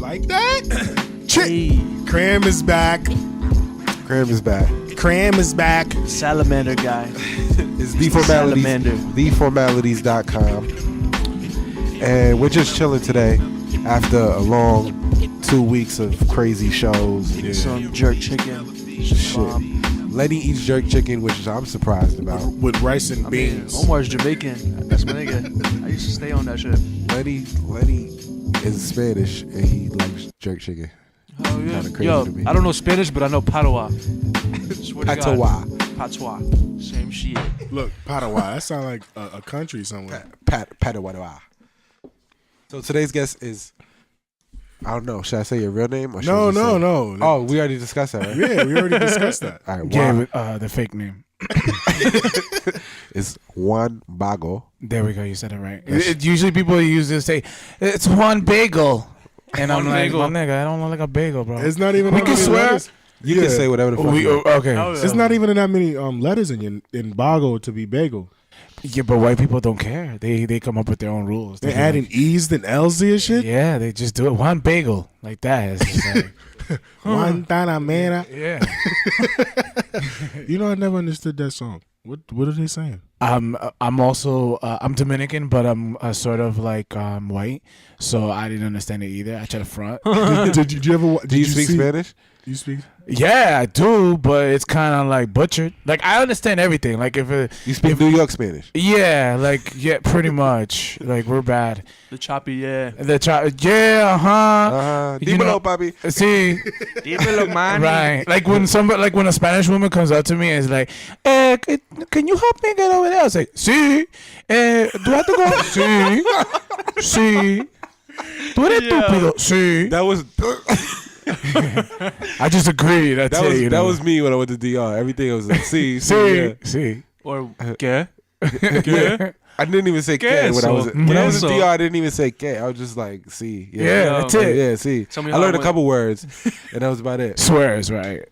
like that? Cram is back. Cram is back. Cram is back. Salamander guy. It's theformalities.com. And we're just chilling today after a long 2 weeks of crazy shows. Yeah. Some jerk chicken. Shit. Lenny eats jerk chicken, which I'm surprised about. With rice and beans. Omar's Jamaican. That's my nigga. I used to stay on that shit. Lenny is Spanish and he likes jerk chicken. Oh yeah. Crazy Yo, to me. I don't know Spanish, but I know Patois. Patois. Same shit. Look, Patois. That sounds like a country somewhere. Patois. So today's guest is, I don't know. Should I say your real name? Or No. Oh, we already discussed that, right? Yeah, we already discussed that. All right, Yeah, the fake name. It's Juan Bago. There we go. You said it right. Usually people use this say, it's Juan Bagel. And I'm like, my nigga, I don't look like a bagel, bro. It's not even. We can swear. Letters. You can say whatever the fuck. Okay. It's not even that many letters in Bago to be bagel. Yeah, but white people don't care. They come up with their own rules. They're adding E's and L's and shit. Yeah, they just do it. One bagel like that. It's just like One Tanamera. Yeah. You know, I never understood that song. What are they saying? I'm also I'm Dominican, but I'm sort of like white, so I didn't understand it either. I tried to front. Did you ever? Do you speak Spanish? You speak? Yeah, I do, but it's kind of like butchered. Like I understand everything. Like if you speak New York Spanish. Yeah, pretty much. Like we're bad. The choppy, yeah. Dímelo, papi. See. Dímelo, man. Right. Like when a Spanish woman comes up to me and is like, can you help me get over there? I say, sí. Do I have to go? Sí. Sí. Tú eres estúpido. Sí. That was. I just agreed. That was me when I went to DR. Everything was like, sí. Or ¿qué? I didn't even say "que" when I was in DR. I didn't even say "que." I was just like, "see." Yeah, that's it. Yeah, see. I learned a couple words, and that was about it. Swears, right?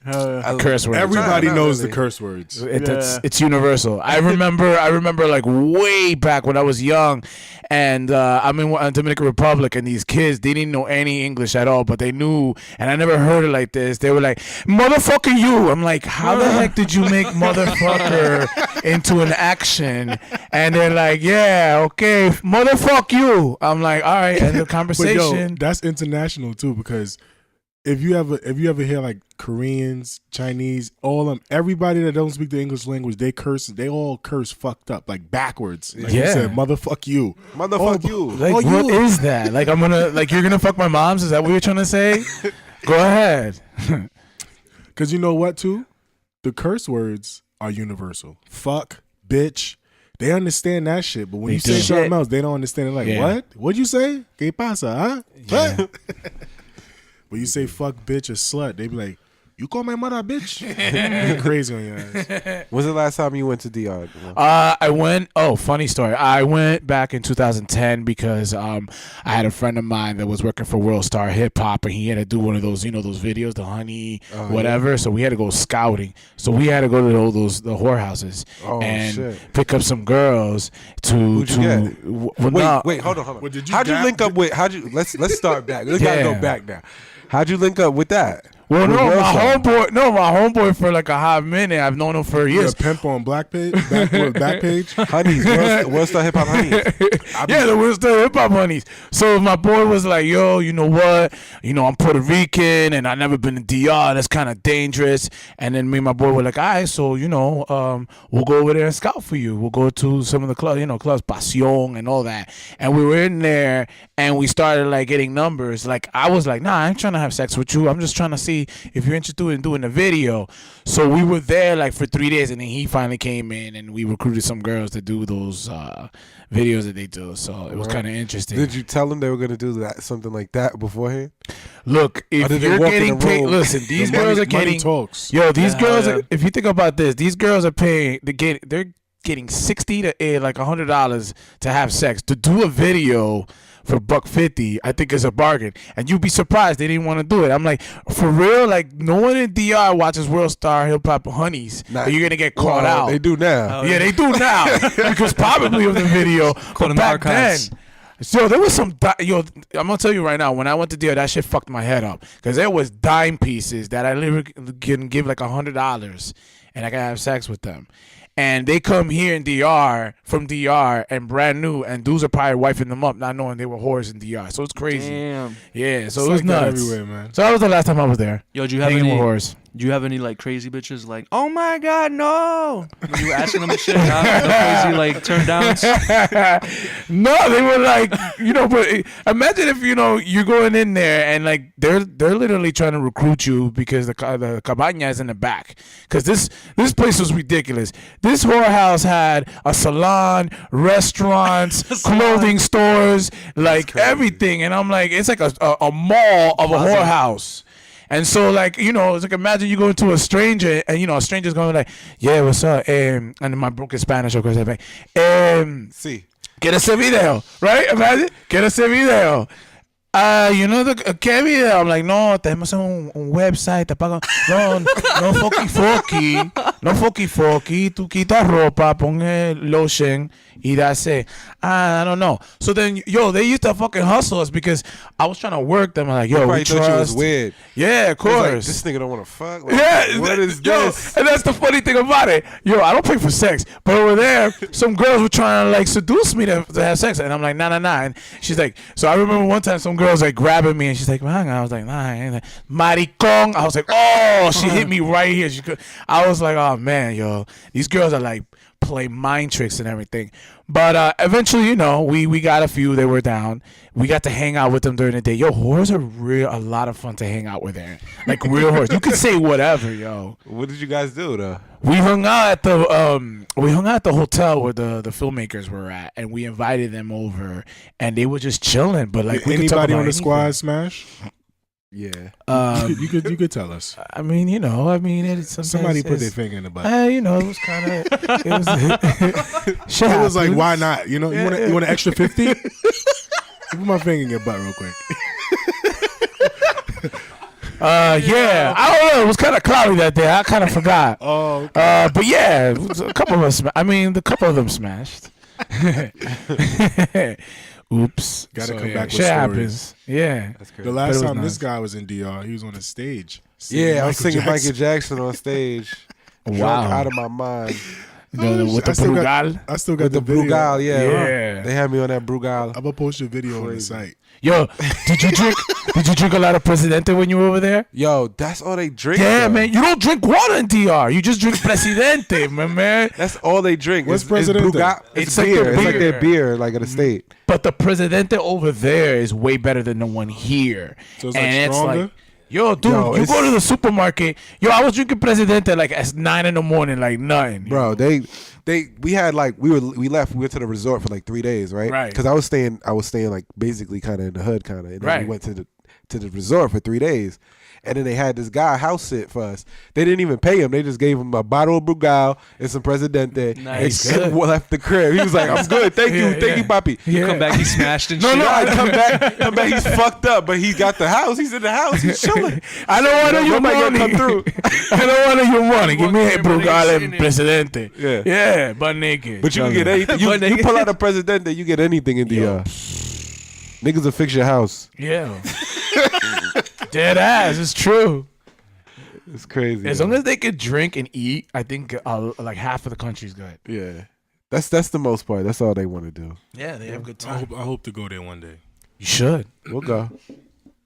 Curse words. Everybody knows the curse words. It's universal. I remember like way back when I was young, and I'm in Dominican Republic, and these kids, they didn't know any English at all, but they knew, and I never heard it like this. They were like, "Motherfucker, you!" I'm like, "How the heck did you make motherfucker into an action?" And they're like, "Yeah, okay, motherfuck you." I'm like, "All right," end the conversation. But yo, that's international too, because if you ever hear like Koreans, Chinese, all them, everybody that don't speak the English language, they all curse fucked up, like backwards. Like you said, motherfuck you. Motherfuck you. Like, what is that? Like, you're gonna fuck my moms? Is that what you're trying to say? Go ahead. Because you know what too? The curse words are universal. Fuck, bitch. They understand that shit, but when you say something else, they don't understand it. Like, what? What'd you say? ¿Qué pasa, huh? Yeah. What? When you say fuck, bitch, or slut, they be like, you call my mother a bitch? You're crazy on your ass. When's the last time you went to DR? Funny story. I went back in 2010 because I had a friend of mine that was working for World Star Hip Hop, and he had to do one of those, those videos, the honey, whatever. Yeah. So we had to go scouting. So we had to go to the whorehouses and pick up some girls to. Wait, hold on. Let's start back. Let's gotta go back now. How'd you link up with that? Well, my homeboy for like a hot minute. I've known him for years. The pimp on back page? Honeys, World Star Hip Hop Honeys. The World Star Hip Hop Honeys. So my boy was like, yo, you know what? I'm Puerto Rican and I've never been to DR. That's kind of dangerous. And then me and my boy were like, all right, so, we'll go over there and scout for you. We'll go to some of the clubs, clubs, Pasión and all that. And we were in there and we started like getting numbers. Like I was like, nah, I ain't trying to have sex with you. I'm just trying to see if you're interested in doing a video. So we were there like for 3 days, and then he finally came in and we recruited some girls to do those videos that they do. So it was kind of interesting. Did you tell them they were going to do something like that beforehand? Look, if you're getting paid, listen, these girls are getting talks. Yo, these girls are, if you think about this, these girls are paying, they're getting $60 to like $100 to have sex. To do a video for $150, I think is a bargain. And you'd be surprised they didn't want to do it. I'm like, for real? Like, no one in DR watches World Star Hip Hop Honeys. You're going to get caught out. They do now. Yeah, they do now. Because probably of the video. But back then, So there was some, I'm gonna tell you right now. When I went to DR, that shit fucked my head up because there was dime pieces that I literally can give like $100, and I can have sex with them. And they come here in DR from DR and brand new, and dudes are probably wifing them up, not knowing they were whores in DR. So it's crazy. Damn. Yeah, so It's it was like that nuts. everywhere, man. So that was the last time I was there. Yo, do you have Hanging any? with whores. Do you have any like crazy bitches like, oh my god, no? When you were asking them and shit, no crazy like turn downs. No, they were like, but imagine if you're going in there and like they're literally trying to recruit you because the cabana is in the back. Because this place was ridiculous. This whorehouse had a salon, restaurants, clothing stores, like everything, and I'm like, it's like a mall of a whorehouse. And so, like, it's like imagine you go into a stranger and, a stranger's going like, yeah, what's up? And in my broken Spanish, of course, I'm like, Sí. ¿Quieres ese video? Right? Imagine, ¿quieres ese video? ¿Qué video? I'm like, no, tenemos un website, te pago. No foki. Tú quitas ropa, pon el lotion, y that's it. I don't know. So then, they used to fucking hustle us because I was trying to work them. I'm like, yo, we thought you was weird. Yeah, of course. Like, this nigga don't want to fuck. Like, Yeah, what is this? And that's the funny thing about it. I don't pay for sex, but over there, some girls were trying to like seduce me to have sex, and I'm like, nah. And she's like, so I remember one time some girls like grabbing me, and she's like, man, I was like, nah, I ain't like, maricón. I was like, oh, she hit me right here. I was like, oh man, these girls are like play mind tricks and everything. But eventually, we got a few. They were down. We got to hang out with them during the day. Whores are a lot of fun to hang out with there. Like real whores. You could say whatever, What did you guys do though? We hung out at the hotel where the filmmakers were at, and we invited them over, and they were just chilling. But like, we anybody on the anything. squad smash? Yeah. You could tell us. I mean, Somebody put their finger in the butt. It was kind of. It was like, why not? You want an extra 50? Put my finger in your butt real quick. Yeah, I don't know. It was kind of cloudy that day. I kind of forgot. Oh, okay. But yeah, a couple of us. The couple of them smashed. Oops. Gotta come yeah, back with shit stories. happens. Yeah. That's crazy. The last time nice. this guy was in DR, he was on the stage. I was singing Michael Jackson on stage. Wow. Drunk out of my mind. With the Brugal. I still got With the video. Brugal, Yeah. They had me on that Brugal. I'm gonna post your video on the site. Yo, did you drink a lot of Presidente when you were over there? Yo, that's all they drink. Yeah, though. man. You don't drink water in DR. You just drink Presidente, man. That's all they drink. What's It's Presidente? Brugal. It's It's like beer. their It's like beer. their beer, like at a state. But the Presidente over there is way better than the one here. So it's like stronger? Yo, dude, Yo, you it's- go to the supermarket. Yo, I was drinking Presidente like at 9 in the morning, like nothing. Bro, we had like we went to the resort for like 3 days, right? Right. Because I was staying like basically kind of in the hood, kind of, and then Right. we went to the resort for 3 days, and then they had this guy house sit for us. They didn't even pay him; they just gave him a bottle of Brugal and some Presidente. Nice. And left the crib. He was like, "I'm good, thank you, Papi." Yeah. Come back, he smashed and No, shit. no, I come back. He's fucked up, but he got the house. He's in the house. He's chilling. I don't want your Nobody money. gonna come through. I don't want your money. Give me a Everybody Brugal sitting and there. Presidente. Yeah. Yeah, butt naked. But you can get anything. You nigga. pull out a Presidente, you get anything in the. Niggas will fix your house. Yeah. Dead ass. It's true. It's crazy. As long as they could drink and eat, I think like half of the country's good. Yeah, that's the most part. That's all they want to do. Yeah, they have a good I hope to go there one day. You should. We'll go.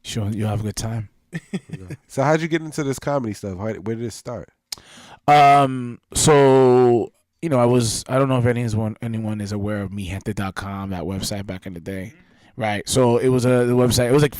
Sure, you'll have a good time. So how'd you get into this comedy stuff? Where did it start? So I don't know if anyone is aware of mihente.com, that website back in the day. Right. So it was the website. It was like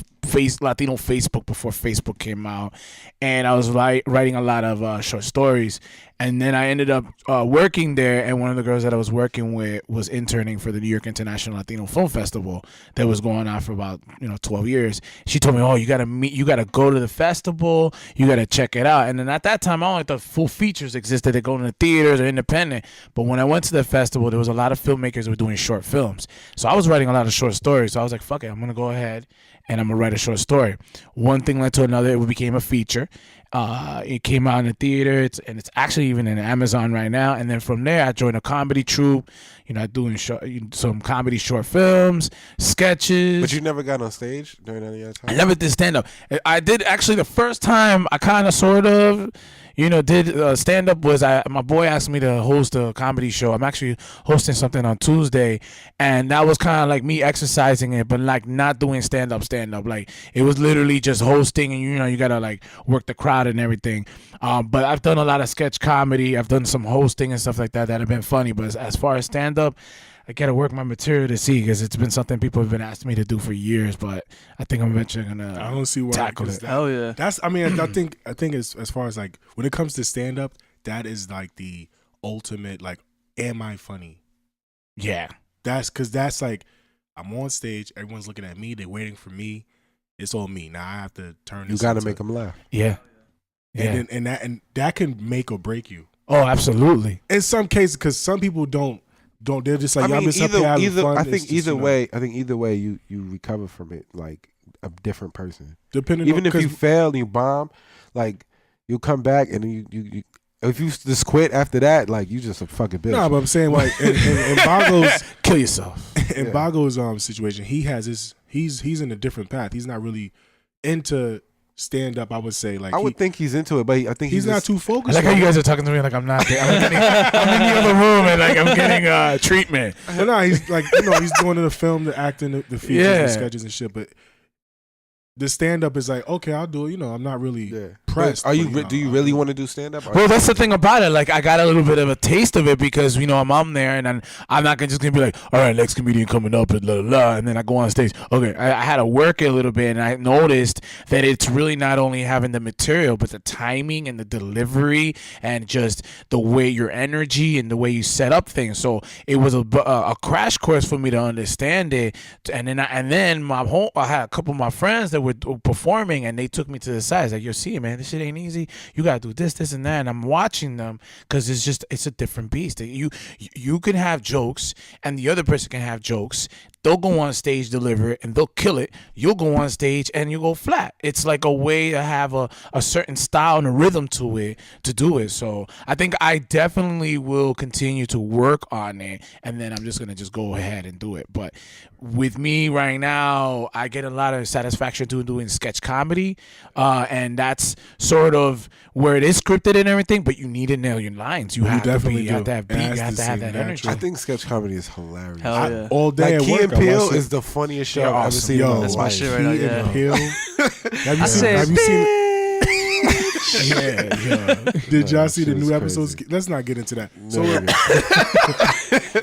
Latino Facebook before Facebook came out, and I was writing a lot of short stories. And then I ended up working there, and one of the girls that I was working with was interning for the New York International Latino Film Festival that was going on for about 12 years. She told me, "Oh, you gotta go to the festival. You gotta check it out." And then at that time, I only thought full features existed. They go to the theaters or independent. But when I went to the festival, there was a lot of filmmakers who were doing short films. So I was writing a lot of short stories. So I was like, "Fuck it, I'm gonna go ahead and I'm gonna write a short story." One thing led to another. It became a feature. It came out in the theater, and it's actually even in Amazon right now. And then from there, I joined a comedy troupe. I doing some comedy short films, sketches. But you never got on stage during any of that time? I never did stand up. I did actually the first time I kind of sort of, did stand up was my boy asked me to host a comedy show. I'm actually hosting something on Tuesday, and that was kind of like me exercising it, but like not doing stand up. Like it was literally just hosting, and you gotta like work the crowd and everything. But I've done a lot of sketch comedy. I've done some hosting and stuff like that have been funny. But as far as stand up, I gotta work my material to see, because it's been something people have been asking me to do for years. But I think I'm eventually gonna. I don't see why. tackle it. Hell yeah. That's. I mean, I think as far as like when it comes to stand up, that is like the ultimate. Like, am I funny? Yeah. That's like, I'm on stage. Everyone's looking at me. They're waiting for me. It's all me. Now I have to turn. You got to make them laugh. Yeah. And that can make or break you. Oh, absolutely. In some cases, because some people don't. They're just like, I mean, I'm just up here having fun. I It's think just, either way. I think either way, you recover from it like a different person. Depending Even on, if you fail and you bomb, like you come back and you if you just quit after that, like you just a fucking bitch. No, but I'm saying like in Bago's Kill yourself. in Bago's situation, he has this. He's in a different path. He's not really into stand up. I would say like I would think he's into it, but I think he's not just, too I focused. like how on you it. guys are talking to me like I'm not there. I'm in the other room and like I'm getting treatment. But no, he's like he's doing the film, the acting, the features, Yeah. the sketches and shit. But the stand up is like, okay, I'll do it. I'm not really pressed. Are you? but, Do you really want to do stand up? Well, that's the thing about it. Like, I got a little bit of a taste of it because I'm there, and I'm not just gonna be like, all right, next comedian coming up, and blah, blah, blah, and then I go on stage. Okay, I had to work it a little bit, and I noticed that it's really not only having the material, but the timing and the delivery, and just the way your energy and the way you set up things. So it was a crash course for me to understand it. And then I had a couple of my friends that were performing, and they took me to the side. It's like, yo, see, man, this shit ain't easy. You gotta do this, and that. And I'm watching them because it's a different beast. You can have jokes, and the other person can have jokes. They'll go on stage, deliver it, and they'll kill it. You'll go on stage and you go flat. It's like a way to have a certain style and a rhythm to it, to do it. So I think I definitely will continue to work on it, and then I'm just going to go ahead and do it. But with me right now, I get a lot of satisfaction doing sketch comedy, and that's sort of where it is scripted and everything, but you need to nail your lines. You have to have that beat, you have to have that energy. I think sketch comedy is hilarious. Hell yeah. all day Like at Key work. and Peele is the funniest show I've ever awesome. seen. in my That's my life. shit right now, Key yeah. and Peele. Have said, you seen? Yeah. Did y'all that see the shit is new crazy. episodes? Let's not get into that. So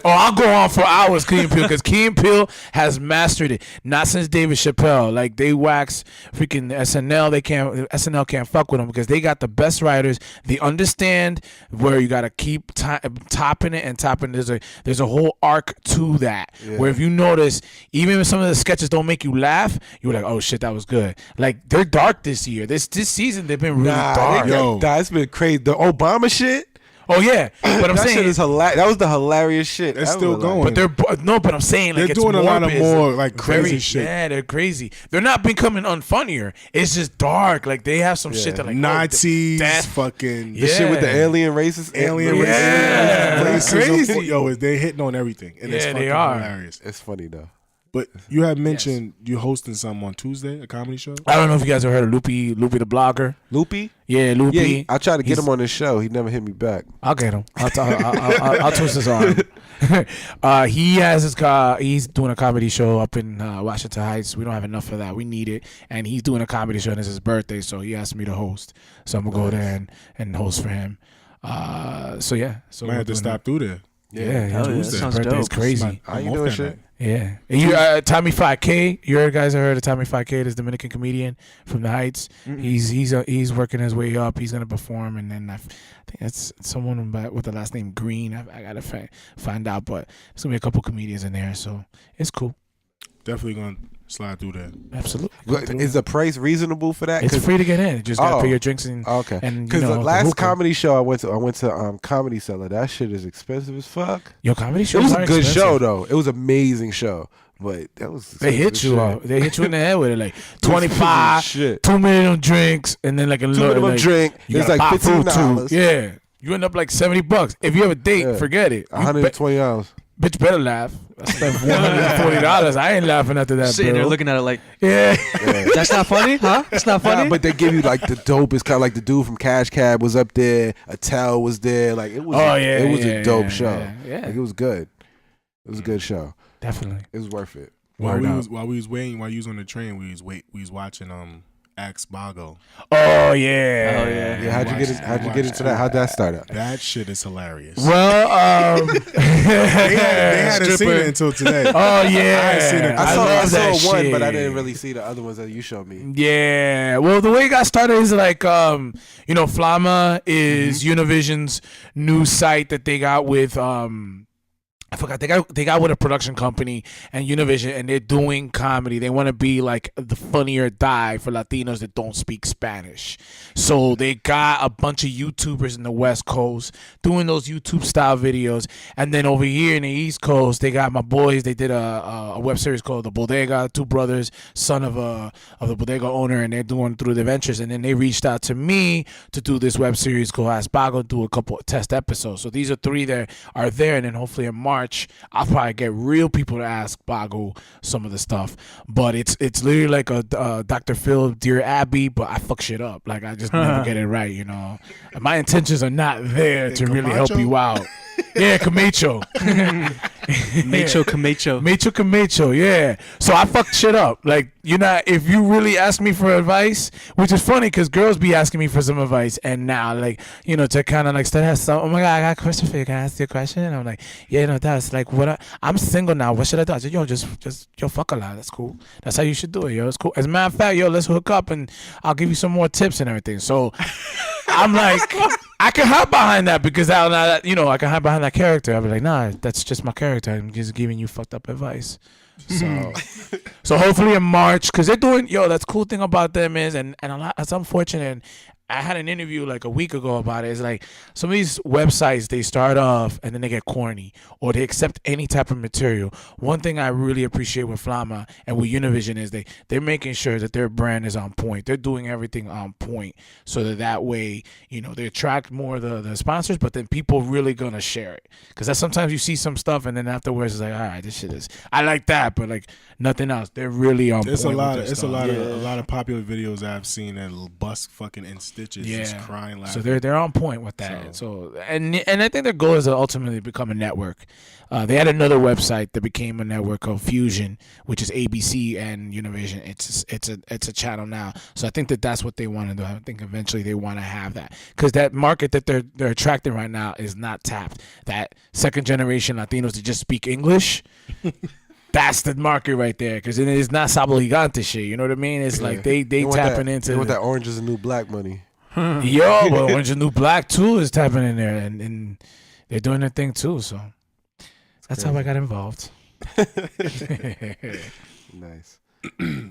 Oh, I'll go on for hours, Key and Peele, because Key and Peele has mastered it. Not since David Chappelle. Like, they wax freaking SNL. SNL can't fuck with them because they got the best writers. They understand where you got to keep topping it and topping. There's a whole arc to that. Yeah. Where if you notice, even if some of the sketches don't make you laugh, you're like, oh shit, that was good. Like, they're dark this year. This season they've been really dark. It's been crazy. The Obama shit. Oh yeah, but I'm that saying shit is hilarious. That was the hilarious shit. It's ever, still like. going. but I'm saying like They're it's doing a lot of morbid. more like crazy Very, shit. Yeah, they're crazy. They're not becoming unfunnier. It's just dark. Like they have some shit that like Nazis, death. fucking The shit with the alien races. alien Yeah. racism. Crazy. Yo, they're hitting on everything, and it's Yeah, fucking they are. hilarious. It's funny though. But you had mentioned you hosting something on Tuesday, a comedy show. I don't know if you guys have heard of Loopy the blogger. Loopy? Yeah, Loopy. Yeah, I tried to get He's- him on this show. He never hit me back. I'll get him. I'll twist his arm. He has he's doing a comedy show up in Washington Heights. We don't have enough of that. We need it. And he's doing a comedy show, and it's his birthday, so he asked me to host. So I'm gonna go there and host for him. So yeah. So Might have to stop through there. Yeah, Hell yeah, that Tuesday. sounds Birthday's dope. crazy. How you off doing that shit? night. Yeah. And you Tommy 5K, you guys have heard of Tommy 5K, this Dominican comedian from the Heights. He's working his way up. He's gonna perform, and then I think that's someone with the last name Green. I gotta find out, but there's gonna be a couple comedians in there, so it's cool. Definitely gonna Slide through there. Absolutely. Is the price reasonable for that? It's free to get in. You just gotta pay your drinks and okay. And because the the last hookah. comedy show I went to Comedy Cellar. That shit is expensive as fuck. Your comedy It shows was are a good expensive. show though. It was an amazing show, but that was They hit expensive you as up. They hit you in the head with it, like shit. 25, Shit. 2 minimum drinks, and then like a 2 little minimum like, drink. you It's gotta like buy food, $15. too. Yeah, you end up like $70. If you have a date, Yeah. forget it. You $120. bitch better laugh. I spent $140. I ain't laughing after that, Sitting bro. there looking at it like, Yeah. that's not funny, huh? That's not funny. Nah, but they give you like the dopest kind of like the dude from Cash Cab was up there. Attell was there. Like it was. It was a dope show. Yeah. Like, it was good. It was a good show. Definitely. It was worth it. While Word we up. was waiting, while you was on the train, we was watching Ask Bago. Oh yeah. Oh, yeah. Yeah, how'd you get into that? How'd that start out? That shit is hilarious. Well, they hadn't seen it until today. Oh yeah. I ain't seen it. I love saw that one, shit. but I didn't really see the other ones that you showed me. Yeah. Well, the way it got started is like, Flama is Univision's new site that they got with, I forgot they got with a production company and Univision, and they're doing comedy. They want to be like the Funny or Die for Latinos that don't speak Spanish. So they got a bunch of YouTubers in the West Coast doing those YouTube style videos, and then over here in the East Coast, they got my boys. They did a web series called The Bodega. Two brothers, son of the bodega owner, and they're doing Through the Ventures. And then they reached out to me to do this web series called Ask Bago, do a couple of test episodes. So these are 3 that are there, and then hopefully in March I'll probably get real people to ask Bago some of the stuff. But it's literally like a Dr. Phil, Dear Abby, but I fuck shit up. Like I just never get it right, you know. And my intentions are not there to really help you out. Yeah, Camacho. Camacho, yeah. So I fucked shit up. Like, if you really ask me for advice, which is funny because girls be asking me for some advice, and now, like, to kind of like start have some, oh my God, I got a question for you. Can I ask you a question? And I'm like, yeah, no, that's like, I'm single now. What should I do? I said, yo, just fuck a lot. That's cool. That's how you should do it, yo. It's cool. As a matter of fact, yo, let's hook up and I'll give you some more tips and everything. So I'm like, I can hide behind that because I can hide behind that character. I'll be like, nah, that's just my character. I'm just giving you fucked up advice. So hopefully in March, because they're doing, that's the cool thing about them is, and a lot, it's unfortunate. I had an interview like a week ago about it. It's like some of these websites, they start off and then they get corny or they accept any type of material. One thing I really appreciate with Flama and with Univision is they're making sure that their brand is on point. They're doing everything on point so that way, they attract more of the sponsors, but then people really going to share it. Because sometimes you see some stuff and then afterwards it's like, all right, this shit is, I like that, but like nothing else. They're really on point. It's a lot stuff. of popular videos I've seen that bust fucking in stitches, just crying, laughing. So they're on point with that. So and I think their goal is to ultimately become a network. They had another website that became a network called Fusion, which is ABC and Univision. It's a channel now. So I think that's what they want to do. I think eventually they want to have that because that market that they're attracting right now is not tapped. That second generation Latinos that just speak English. That's the market right there, because it is not Sabo Gigante shit. You know what I mean? It's like they tapping into. They want that Orange is the New Black money. Yo, but Orange is the New Black too is tapping in there, and they're doing their thing too. So that's how I got involved. Nice.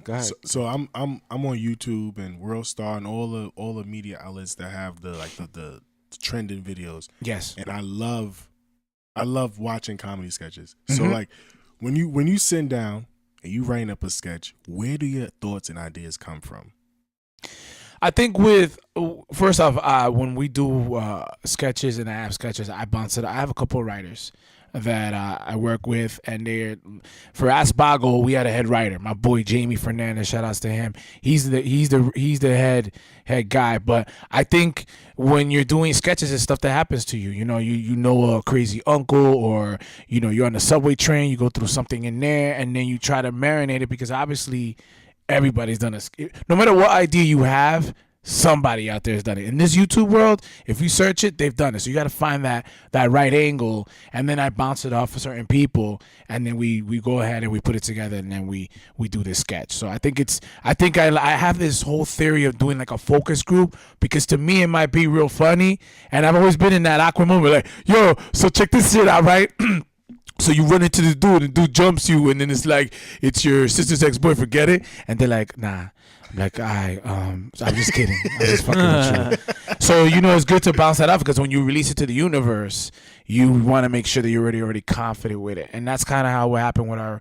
Go ahead. So I'm on YouTube and WorldStar and all the media outlets that have the trending videos. Yes, and I love watching comedy sketches. So like when you sit down and you write up a sketch, where do your thoughts and ideas come from? I think first off, when we do sketches and I have sketches, I bounce it. I have a couple of writers that I work with, and for Ask Bago, we had a head writer, my boy Jamie Fernandez. Shout outs to him. He's the head guy. But I think when you're doing sketches, it's stuff that happens to you. You know a crazy uncle, or you're on the subway train, you go through something in there, and then you try to marinate it because obviously everybody's done no matter what idea you have, somebody out there has done it. In this YouTube world, if you search it, they've done it. So you got to find that right angle, and then I bounce it off for certain people, and then we go ahead and we put it together, and then we do this sketch. So I think I have this whole theory of doing like a focus group, because to me it might be real funny, and I've always been in that awkward moment like, yo, so check this shit out, right? So you run into the dude, and dude jumps you, and then it's like it's your sister's ex-boyfriend. Get it? And they're like, nah. I'm like, I'm just kidding. I'm just fucking with you. So it's good to bounce that off because when you release it to the universe, you want to make sure that you're already confident with it, and that's kind of how what happened with our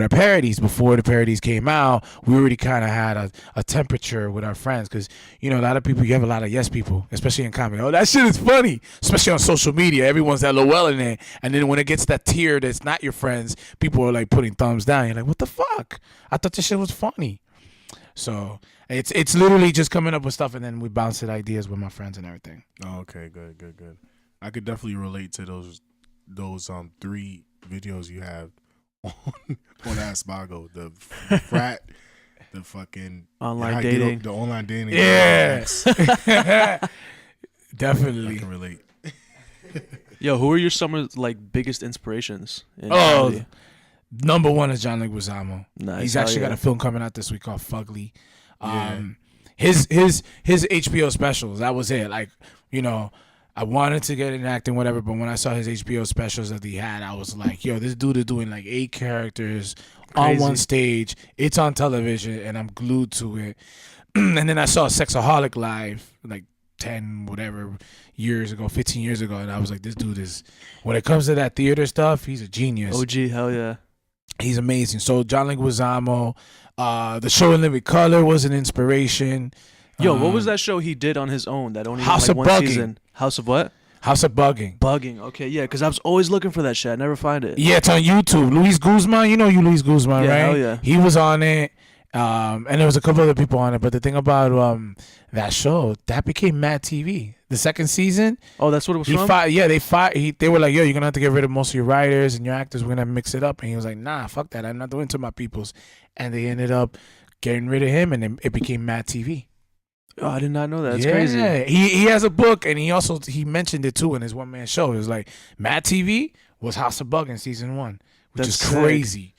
parodies. Before the parodies came out, we already kind of had a temperature with our friends because a lot of people, you have a lot of yes people, especially in comedy. Oh, that shit is funny, especially on social media. Everyone's LOL in it, and then when it gets that tier that's not your friends, people are like putting thumbs down. You're like, what the fuck? I thought this shit was funny. So it's literally just coming up with stuff, and then we bounce it ideas with my friends and everything. Oh, okay, good. I could definitely relate to those 3 videos you have on Ask Bago. The frat, the fucking online dating, the online dating. Yes, definitely. I can relate. Yo, who are your some like biggest inspirations? In Oh, comedy? number 1 is John Leguizamo. Nice. He's actually got a film coming out this week called Fugly. Yeah. His HBO specials, that was it. Like, I wanted to get into acting, whatever, but when I saw his HBO specials that he had, I was like, yo, this dude is doing like 8 characters on one stage. It's on television, and I'm glued to it. And then I saw Sexaholic live, like 10 whatever years ago, 15 years ago, and I was like, this dude is, when it comes to that theater stuff, he's a genius. OG, hell yeah. He's amazing. So John Leguizamo, the show in Living Color was an inspiration. Yo, what was that show he did on his own that only House had like of one Bugging. season? House of what? House of Bugging. Bugging. Okay, yeah, because I was always looking for that shit. I never find it. Yeah, it's on YouTube. Luis Guzman, you Luis Guzman, Yeah, right? hell yeah. He was on it, and there was a couple other people on it. But the thing about that show, that became Mad TV. The second season, Oh, that's what it was he from? they were like, yo, you're gonna have to get rid of most of your writers and your actors. We're gonna mix it up. And he was like, nah, fuck that. I'm not doing it to my peoples. And they ended up getting rid of him, and then it became Mad TV. Oh, I did not know that. That's yeah. crazy. He has a book, and he mentioned it too in his one-man show. It was like Mad TV was House of Bugging season 1, which That's is sick. crazy.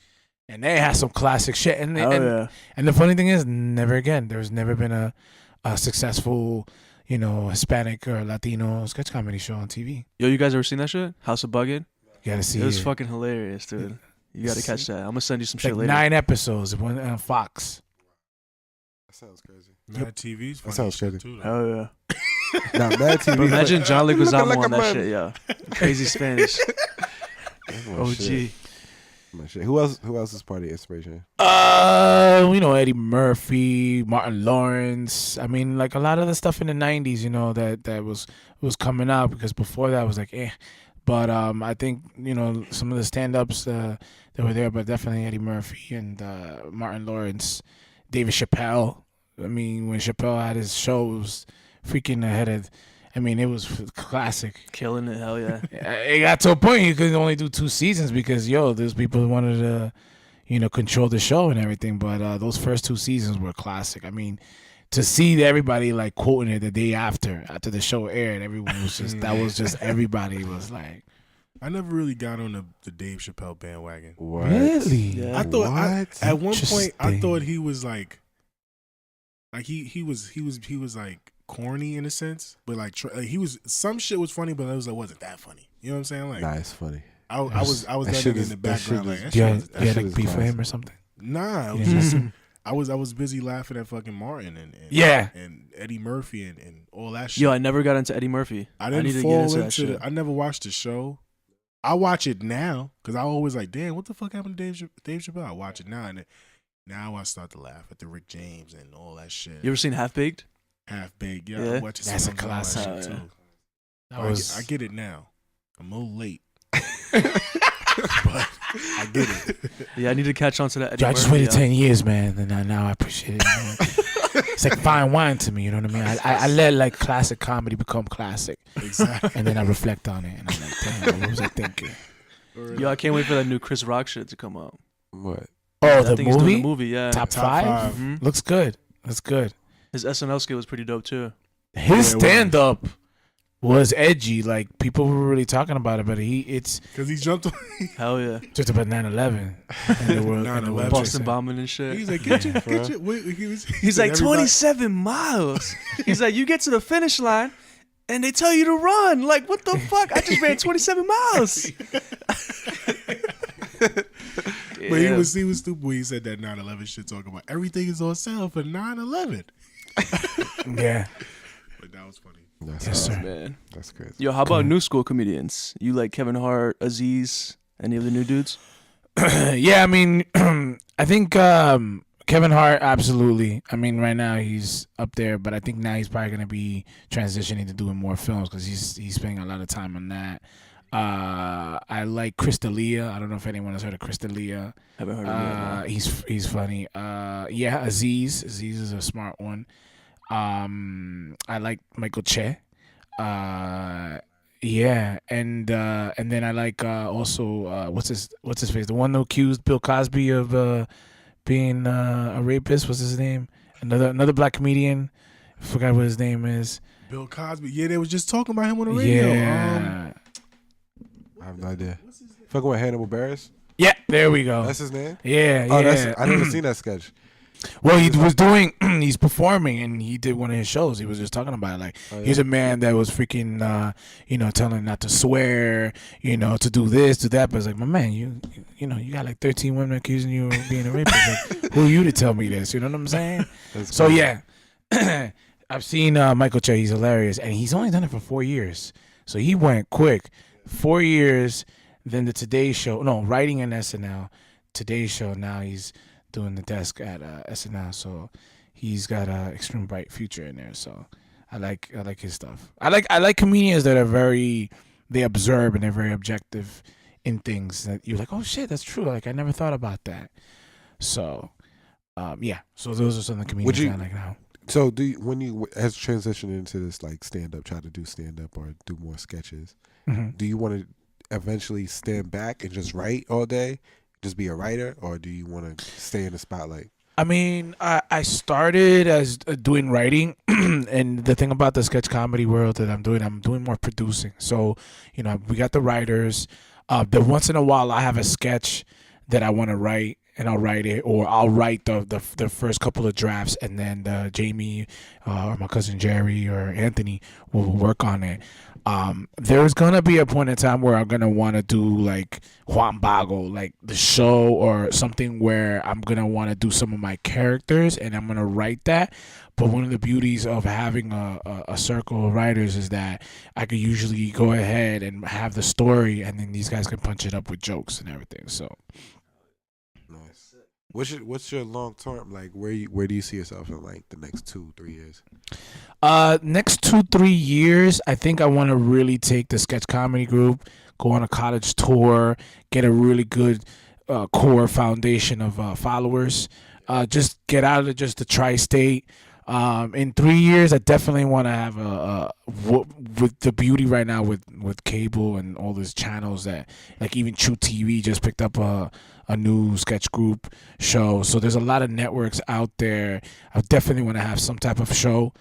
And they had some classic shit. And Yeah. and the funny thing is, never again. There's never been a successful, Hispanic or Latino sketch comedy show on TV. Yo, you guys ever seen that shit? House of Bugging? You gotta see It was it. fucking hilarious, dude. You gotta catch that. I'm gonna send you some It's shit like later. 9 episodes. It went on Fox. That sounds crazy. Mad TV's funny That sounds shit crazy. too. Though. Hell yeah. Nah, Mad TV. But imagine John Leguizamo like on a that man. shit, yeah. Crazy Spanish. That's my OG. shit. My shit. Who else is part of the inspiration? Eddie Murphy, Martin Lawrence. I mean, like a lot of the stuff in the 90s, that was coming out, because before that was like, eh. But I think, some of the stand-ups that were there, but definitely Eddie Murphy and Martin Lawrence, David Chappelle. I mean, when Chappelle had his show, it was freaking ahead of, it was classic. Killing it, hell yeah. It got to a point you could only do 2 seasons because, there's people who wanted to, control the show and everything. But those first 2 seasons were classic. I mean, to see everybody like quoting it the day after the show aired, everyone was just, everybody was like. I never really got on the Dave Chappelle bandwagon. What? Really? Yeah. I thought What? at one point I Interesting. thought he was like he was like corny in a sense, but like he was, some shit was funny, but it wasn't that funny. You know what I'm saying? Like Nah, it's funny. I was That that shit nigga in is- the that shit background like is- that Do you shit had, was- that you had shit like is beef for classic. him or something? Nah, it was Yeah. just I was busy laughing at fucking Martin and Yeah. and Eddie Murphy and all that shit. Yo, I never got into Eddie Murphy. I need didn't to fall get into that into shit. I never watched the show. I watch it now because I always like, damn, what the fuck happened to Dave Chappelle? I watch it now, and now I start to laugh at the Rick James and all that shit. You ever seen Half Baked? Half Baked, Yeah. I watch it That's a sometimes, all that classic. shit, Oh, yeah. too. That I get it now. I'm a little late, but I get it. Yeah, I need to catch on to that Eddie I just Murphy, waited yeah. 10 years, man, and now I appreciate it. Man. It's like fine wine to me, you know what I mean? I let like classic comedy become classic, Exactly. and then I reflect on it, and I'm like, damn, what was I thinking? Yo, I can't wait for that new Chris Rock shit to come out. What? Oh, I the think he's doing movie? the movie, yeah. Top Top 5? five. Mhm. Looks good. That's good. His SNL skit was pretty dope too. His Yeah, it was. stand-up was edgy. Like, people were really talking about it, but it's Because he jumped on. Hell yeah. just about 9/11 in the world. 9/11. Boston bombing and shit. He's like, get your. Wait, He's like, everybody- 27 miles. He's like, you get to the finish line and they tell you to run. Like, what the fuck? I just ran 27 miles. But he was stupid when he said that 9/11 shit, talking about everything is on sale for 9/11. Yeah. But that was funny. Yes, sir. Man. That's crazy. Yo, how about new school comedians? You like Kevin Hart, Aziz, any of the new dudes? Yeah, I mean, I think Kevin Hart, absolutely. I mean, right now he's up there, but I think now he's probably gonna be transitioning to doing more films because he's spending a lot of time on that. I like Crystalia. I don't know if anyone has heard of Crystalia. Haven't heard of him yet, no. He's funny. Yeah, Aziz is a smart one. I like Michael Che. Yeah, and then I like also what's his face? The one who accused Bill Cosby of being a rapist. What's his name? Another black comedian. I forgot what his name is. Bill Cosby. Yeah, they was just talking about him on the radio. Yeah. I have no idea. Fucking with Hannibal Buress. Yeah, there we go. That's his name. Yeah, Oh, yeah. I never seen that sketch. Well, he was doing, he's performing, and he did one of his shows. He was just talking about it. Like, here's a man that was freaking, telling not to swear, to do this, do that. But it's like, my man, you got like 13 women accusing you of being a rapist. Like, who are you to tell me this? You know what I'm saying? So, yeah. I've seen Michael Che. He's hilarious. And he's only done it for 4 years. So he went quick. 4 years, then the Today Show. No, writing in SNL. Today Show. Now he's doing the desk at SNL, so he's got a extreme bright future in there. So I like his stuff. I like comedians that are they observe and they're very objective in things that you're like, oh shit, that's true. Like I never thought about that. So yeah. So those are some of the comedians I like now. So when you has transitioned into this like stand up, try to do stand up or do more sketches, do you want to eventually stand back and just write all day? Just be a writer, or do you want to stay in the spotlight? I mean, I started as doing writing, and the thing about the sketch comedy world that I'm doing more producing. So, we got the writers. The once in a while, I have a sketch that I want to write, and I'll write it, or I'll write the first couple of drafts, and then Jamie or my cousin Jerry or Anthony will work on it. There's gonna be a point in time where I'm gonna want to do like Juan Bago, like the show or something where I'm gonna want to do some of my characters and I'm gonna write that. But one of the beauties of having a circle of writers is that I could usually go ahead and have the story, and then these guys can punch it up with jokes and everything. So nice. What's your long term, like where do you see yourself in like the next 2-3 years? Next 2-3 years, I think I want to really take the sketch comedy group, go on a college tour, get a really good core foundation of followers. Just get out of just the tri-state. In 3 years, I definitely want to have with the beauty right now with cable and all these channels that like even True TV just picked up a new sketch group show. So there's a lot of networks out there. I definitely want to have some type of show.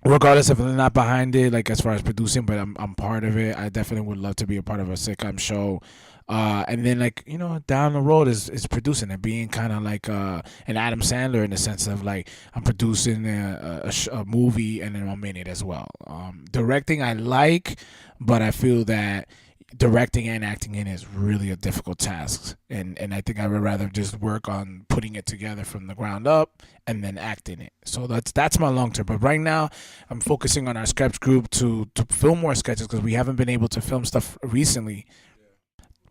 Regardless if I'm not behind it, like as far as producing, but I'm part of it. I definitely would love to be a part of a sitcom show. And then like, down the road is producing and being kind of like an Adam Sandler in the sense of like I'm producing a movie and then I'm in it as well. Directing I like, but I feel that directing and acting in is really a difficult task, and I think I would rather just work on putting it together from the ground up and then act in it. So that's my long term. But right now I'm focusing on our sketch group to film more sketches because we haven't been able to film stuff recently.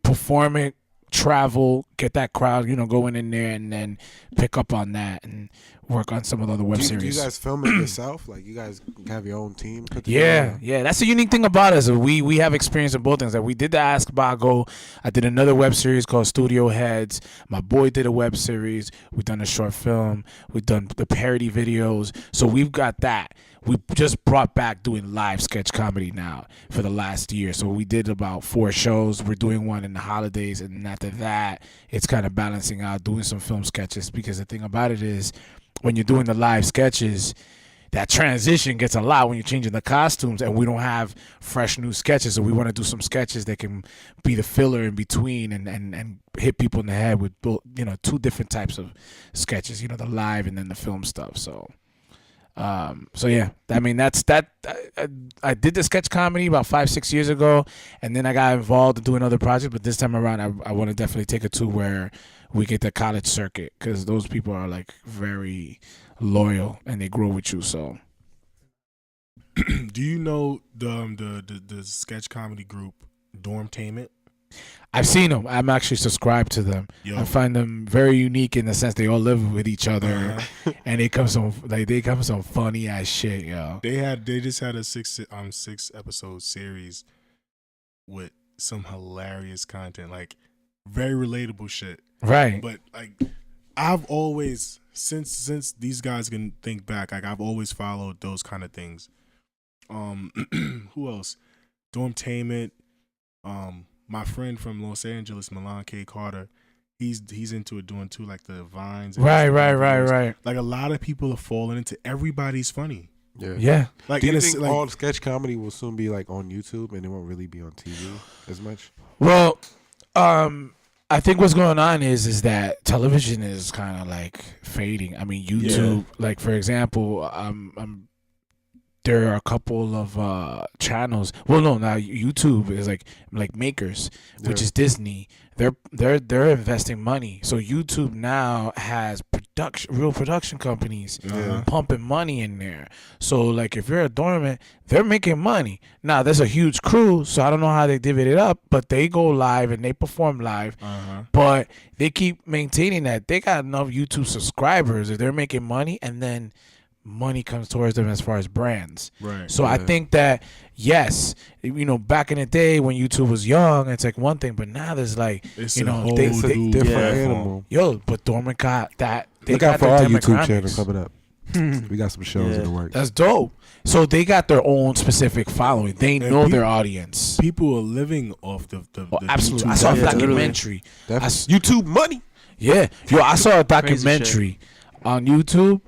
Perform it, travel, get that crowd, going in there, and then pick up on that and work on some of the other web series. Do you guys film it yourself? Like you guys have your own team put together? Yeah. That's the unique thing about us. We have experience in both things. Like we did the Ask Bago. I did another web series called Studio Heads. My boy did a web series. We've done a short film. We've done the parody videos. So we've got that. We just brought back doing live sketch comedy now for the last year. So we did about 4 shows. We're doing one in the holidays, and after that, it's kind of balancing out doing some film sketches, because the thing about it is when you're doing the live sketches, that transition gets a lot when you're changing the costumes, and we don't have fresh new sketches. So we want to do some sketches that can be the filler in between and hit people in the head with 2 different types of sketches, the live and then the film stuff. So So yeah, I mean that's that. I did the sketch comedy about 5-6 years ago, and then I got involved in doing other projects. But this time around, I want to definitely take it to where we get the college circuit, because those people are like very loyal and they grow with you. So, do you know the sketch comedy group Dormtainment? I've seen them. I'm actually subscribed to them. Yo. I find them very unique in the sense they all live with each other, and they come some funny ass shit, yo. They just had a six episode series with some hilarious content, like very relatable shit. Right. But like, I've always since these guys can think back, like I've always followed those kind of things. Who else? Dormtainment. My friend from Los Angeles, Milan K. Carter, he's into it doing too, like the Vines. And Right. Like a lot of people are falling into everybody's funny. Yeah. Like, do you think all sketch comedy will soon be like on YouTube and it won't really be on TV as much? Well, I think what's going on is that television is kind of like fading. I mean, YouTube, like for example, there are a couple of channels. Well, no, now YouTube is like Makers, which is Disney. They're investing money. So YouTube now has real production companies pumping money in there. So like if you're a dormant, they're making money. Now there's a huge crew, so I don't know how they divvy it up, but they go live and they perform live. But they keep maintaining that they got enough YouTube subscribers that they're making money, and then money comes towards them as far as brands. Right. So I think that, yes, back in the day when YouTube was young, it's like one thing, but now there's like, it's a whole different animal. Yo, but Dormant got that. Look out for our YouTube channel coming up. We got some shows in the works. That's dope. So they got their own specific following. They know their audience. People are living off the absolutely. YouTube I saw a channel. documentary. YouTube money. Yeah. Yo, I saw a documentary on YouTube.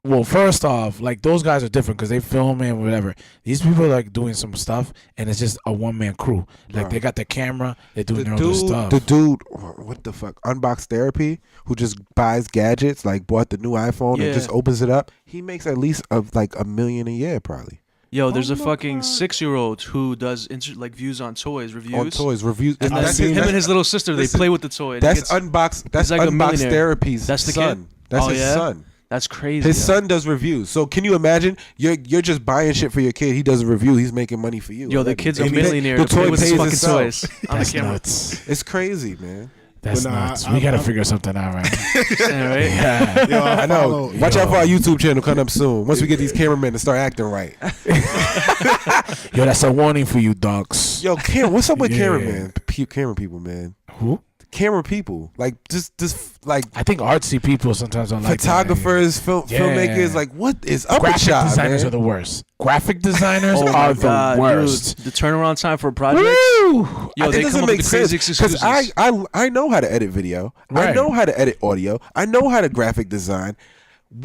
Well, first off, like those guys are different because they film and whatever. These people are like doing some stuff, and it's just a one-man crew. Like they got the camera, they're doing their own stuff. The dude, what the fuck, Unbox Therapy, who just buys gadgets, like bought the new iPhone and just opens it up. He makes at least like $1 million a year, probably. Yo, there's a fucking 6-year-old who does views on toys, reviews. On toys, reviews. And him and his little sister, they play with the toy. That's Unbox. That's like Unbox Therapy's That's the son. kid? That's his son. That's crazy. His son does reviews. So can you imagine? You're just buying shit for your kid. He does a review. He's making money for you. Yo, the kid's a And millionaire. The to play toy with his pays fucking itself. toys on the That's camera. nuts. It's crazy, man. That's nuts. We gotta figure something out, right? Yeah, right? Yeah. Yo, I know. Watch out for our YouTube channel coming up soon. Once we get these cameramen to start acting right. Yo, that's a warning for you, dogs. Yo, what's up with cameramen? Camera people, man. Who? Camera people, like just like I think artsy people sometimes don't like photographers, filmmakers. Like, what is up with graphic y'all, designers man? are the worst. Graphic designers Oh are my the God, worst. dude. The turnaround time for projects. Woo! Yo, It they doesn't come up make with the sense craziest because excuses. I know how to edit video. I Right. know how to edit audio. I know how to graphic design.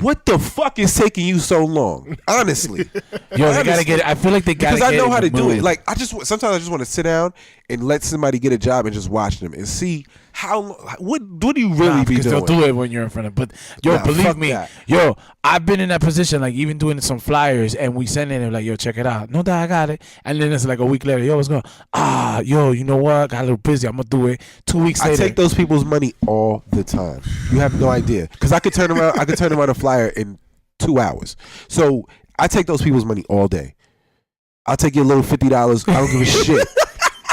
What the fuck is taking you so long? Honestly, Yo, they gotta get it. I feel like they gotta because I get know in how the to do mood. it. Like sometimes I just want to sit down and let somebody get a job and just watch them and see what do you really be because doing? they'll do it when you're in front of. But yo, Nah, believe fuck me, that. yo, I've been in that position. Like even doing some flyers, and we send it and like, yo, check it out. No doubt, I got it. And then it's like a week later, yo, what's going? Yo, you know what? Got a little busy. I'm gonna do it. 2 weeks I later, take those people's money all the time. You have no idea because I could turn around. I could turn around a flyer in 2 hours. So I take those people's money all day. I'll take your little $50. I don't give a shit.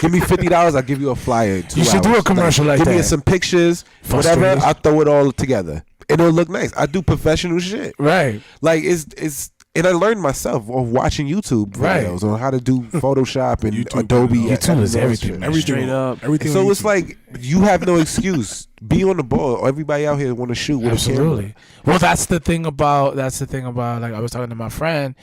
Give me $50. I'll give you a flyer in 2 hours. You should do a commercial like give me that. some pictures, whatever. Frustrated. I'll throw it all together. It'll look nice. I do professional shit. right? Like it's. And I learned myself of watching YouTube videos on how to do Photoshop and YouTube, Adobe. man. YouTube and is all that everything, shit. man. Straight up. Everything. So on it's YouTube. like you have no excuse. Be on the ball. Everybody out here want to shoot with a camera. Absolutely. Well, that's the thing about like I was talking to my friend,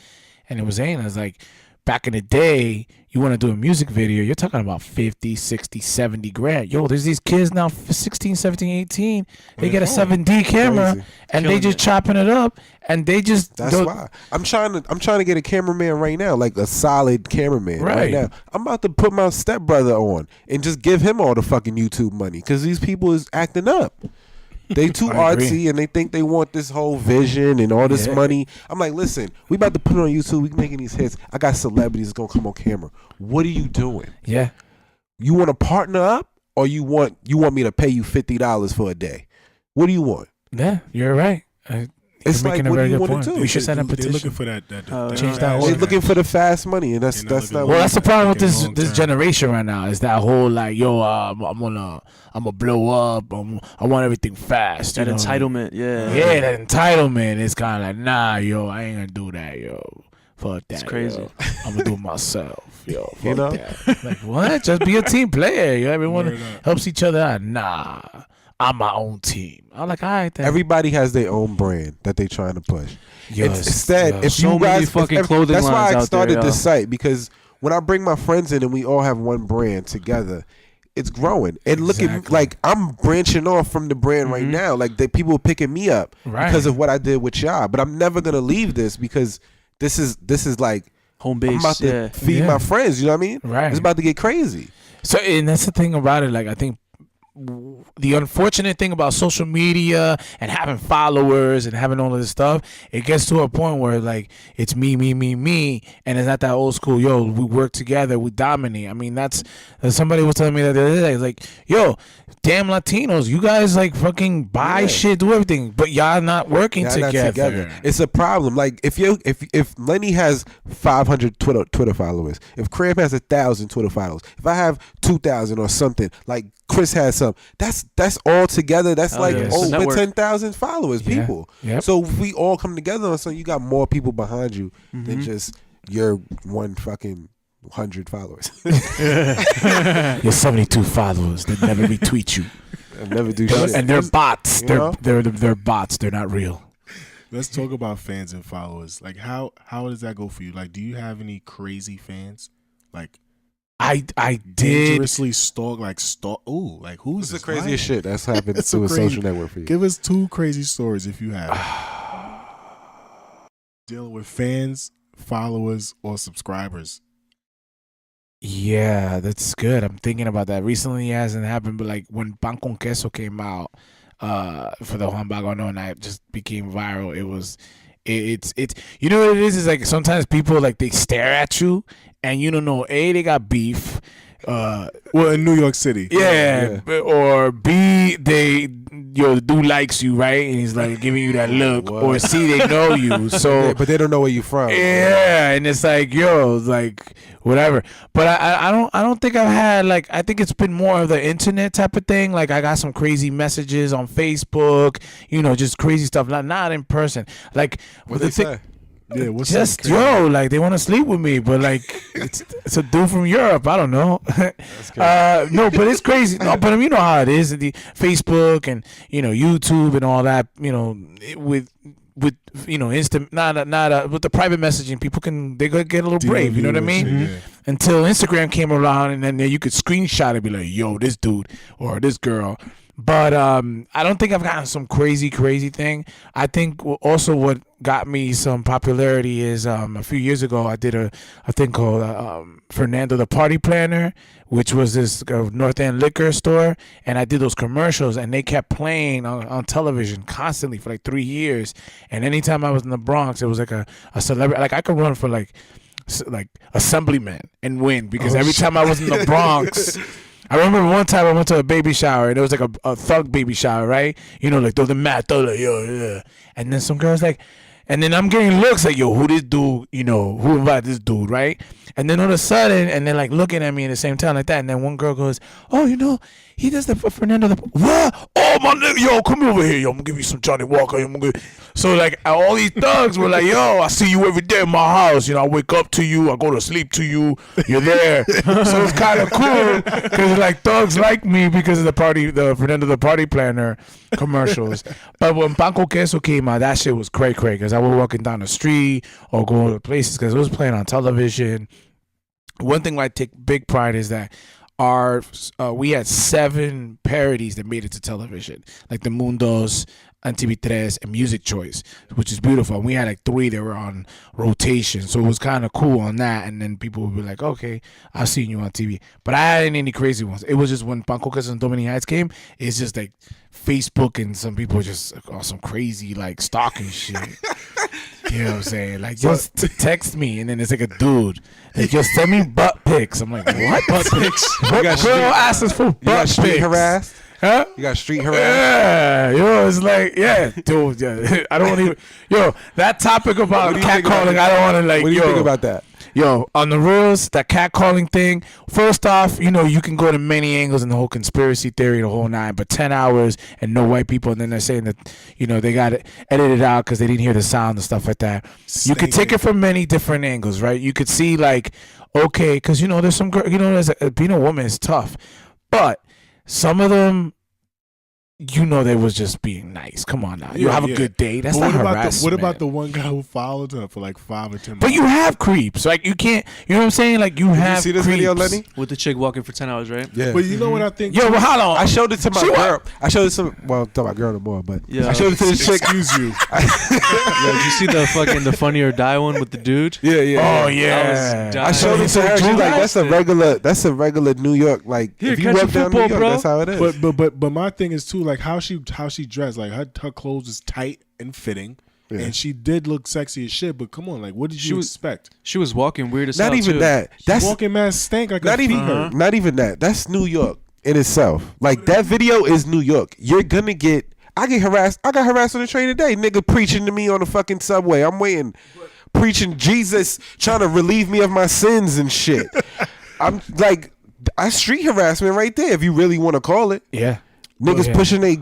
and it was saying, I was like, back in the day, you want to do a music video, you're talking about 50, 60, 70 grand. Yo, there's these kids now, 16, 17, 18. They get a 7D camera, Crazy. and they Killing just it. chopping it up, and they just That's why I'm trying to get a cameraman right now, like a solid cameraman right Right. now. I'm about to put my stepbrother on and just give him all the fucking YouTube money because these people is acting up. They too I agree. artsy and they think they want this whole vision and all this Yeah. money. I'm like, listen, we about to put it on YouTube. We making these hits. I got celebrities gonna come on camera. What are you doing? Yeah. You want to partner up, or you want me to pay you $50 for a day? What do you want? Yeah, you're right. It's You're like, making a what do very you good want point. to do? We should send a They're petition. looking for that Change that They're order. looking for the fast money, and that's not. Well, that's the problem with this Long this term. generation right now. Is that whole like, yo, I'm gonna blow up. I want everything fast. That you know? entitlement, yeah. Yeah, that entitlement is kind of like, nah, yo, I ain't gonna do that, yo. Fuck that. It's crazy. Yo. I'm gonna do it myself, yo. Fuck You know? that. Like what? Just be a team player. Yo. Everyone Word up. helps each other out. Nah, I'm my own team. I'm like, all right, then. Everybody has their own brand that they trying to push. Yes, Instead, yes. if So you many guys, fucking clothing that's why lines I out started there, this yo. site, because when I bring my friends in and we all have one brand together, it's growing. And look at Exactly. like I'm branching off from the brand right now. Like the people are picking me up Right. because of what I did with y'all. But I'm never gonna leave this because this is like Home I'm base, about to yeah. feed Yeah. my friends. You know what I mean? Right. It's about to get crazy. So, and that's the thing about it. Like, I think the unfortunate thing about social media and having followers and having all of this stuff, it gets to a point where like it's me, and it's not that old school. Yo, we work together, we dominate. I mean, that's somebody was telling me that the other day. Like, yo, damn Latinos, you guys like fucking buy Yeah. shit, do everything, but y'all not working Y'all not together. It's a problem. Like if Lenny has 500 Twitter followers, if Cramp has 1,000 Twitter followers, if I have 2,000 or something, like Chris has some, that's all together. That's Hell like yeah. It's a over network. 10,000 followers, Yeah. people. Yep. So if we all come together on something, you got more people behind you than just your one fucking 100 followers. Your 72 followers that never retweet you, I never do shit. and they're bots. You They're know? they're bots. They're not real. Let's talk about fans and followers. Like how does that go for you? Like, do you have any crazy fans? Like I did. dangerously stalk. Ooh, like who's What's the this? craziest shit that's happened It's to so a crazy. social network for you? Give us 2 crazy stories if you have. Dealing with fans, followers, or subscribers. Yeah, that's good. I'm thinking about that. Recently, it hasn't happened, but like when Pan Con Queso came out for the Juan Bago and that just became viral. It's you know what it is? It's like sometimes people like they stare at you and you don't know. A, they got beef. Well, in New York City. Yeah, or B, the dude likes you, right? And he's like giving you that look. What? Or C, they know you. So But they don't know where you from. yeah, and it's like, yo, like whatever. But I don't think I've had like, I think it's been more of the internet type of thing. Like I got some crazy messages on Facebook, you know, just crazy stuff. Not in person. Like What the they thing- say? Yeah, what's just crazy? like they want to sleep with me, but like it's a dude from Europe. I don't know. No, but it's crazy. No, but you know how it is. The Facebook and you know YouTube and all that. You know with you know instant not with the private messaging, people they could get a little brave. You know what I mean? Shit, yeah. Until Instagram came around, and then you could screenshot it, be like, "Yo, this dude or this girl." But I don't think I've gotten some crazy thing. I think also what got me some popularity is a few years ago I did a thing called Fernando the Party Planner, which was this North End liquor store, and I did those commercials, and they kept playing on television constantly for like 3 years. And anytime I was in the Bronx, it was like a celebrity. Like I could run for like assemblyman and win because every time I was in the Bronx. I remember one time I went to a baby shower and it was like a thug baby shower, right? You know, like throw the mat, throw like, yo, yeah. And then some girls like, and then I'm getting looks like, yo, who this dude, you know, who invited this dude, right? And then all of a sudden, and they're like looking at me at the same time like that. And then one girl goes, oh, you know, he does the Fernando. What? Oh, my nigga, yo, come over here. Yo, I'm going to give you some Johnny Walker. So, like, all these thugs were like, yo, I see you every day in my house. You know, I wake up to you. I go to sleep to you. You're there. So it's kind of cool because, like, thugs like me because of the Fernando the Party Planner commercials. But when Pan Con Queso came out, that shit was cray because I was walking down the street or going to places because it was playing on television. One thing I take big pride is that we had 7 parodies that made it to television, like the Mundos, TV3 and Music Choice, which is beautiful. And we had like 3 that were on rotation, so it was kind of cool on that. And then people would be like, okay, I've seen you on TV. But I hadn't any crazy ones. It was just when Con Queso and Dominic Heights came, it's just like Facebook and some people just on some crazy like stalking shit. You know what I'm saying? Like, just text me, and then it's like a dude. Like, just send me butt pics. I'm like, what? Butt pics? What girl asks for butt pics? Street harassed? Huh? You got street harassed? Yeah, it's like, dude, I don't want to even, that topic about catcalling, I don't want to like, what do you think about that? On the reels, that catcalling thing, first off, you can go to many angles in the whole conspiracy theory, the whole 9, but 10 hours and no white people, and then they're saying that, they got it edited out because they didn't hear the sound and stuff like that. You could take it from many different angles, right? You could see like, okay, because, there's some, being a woman is tough, but some of them, they was just being nice. Come on now. You have a good day. That's not harassment. What about the one guy who followed her for like 5 or 10 minutes? But you have creeps. Like, you can't, you know what I'm saying? Like, you have you see this creeps. video, Lenny? With the chick walking for 10 hours, right? Yeah. But you know what I think? Yo, well, hold on. I showed it to my girl. I showed it to, well, I'm talking about girl no more, but I showed it to this chick. Excuse you. Yo, did you see the Funny or Die one with the dude? Yeah. Oh, yeah. I showed it to her. She's like, that's a regular New York. Like, Here, if you catch walk a down New football, York, bro. that's how it is. But my thing is too, like how she dressed, like her clothes is tight and fitting, and she did look sexy as shit. But come on, like what did you expect? She was walking weird as Not hell, even too. that. That's Walking man stank like not a even fever. not even that. That's New York in itself. Like that video is New York. You're gonna get. I get harassed. I got harassed on the train today. Nigga preaching to me on the fucking subway. I'm waiting, preaching Jesus, trying to relieve me of my sins and shit. I'm like, that's street harassment right there. If you really want to call it. Yeah. Niggas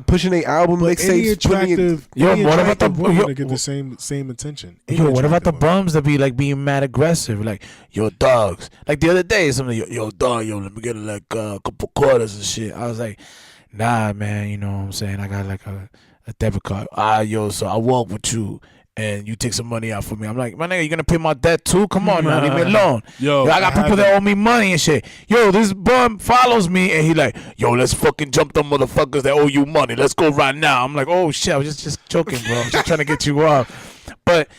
pushing a album But any mixtapes, putting it. attractive, what about the woman to get the same attention? What about the bums that be like being mad aggressive? Like, yo, dogs. Like the other day, somebody, yo, dog, let me get like a couple quarters and shit. I was like, nah, man, you know what I'm saying? I got like a debit card. So I walk with you and you take some money out for me. I'm like, my nigga, you gonna pay my debt too? Come on now, leave me alone. Yo, I got people that owe me money and shit. Yo, this bum follows me and he like, yo, let's fucking jump them motherfuckers that owe you money. Let's go right now. I'm like, oh shit, I was just joking, bro. I'm just trying to get you off. But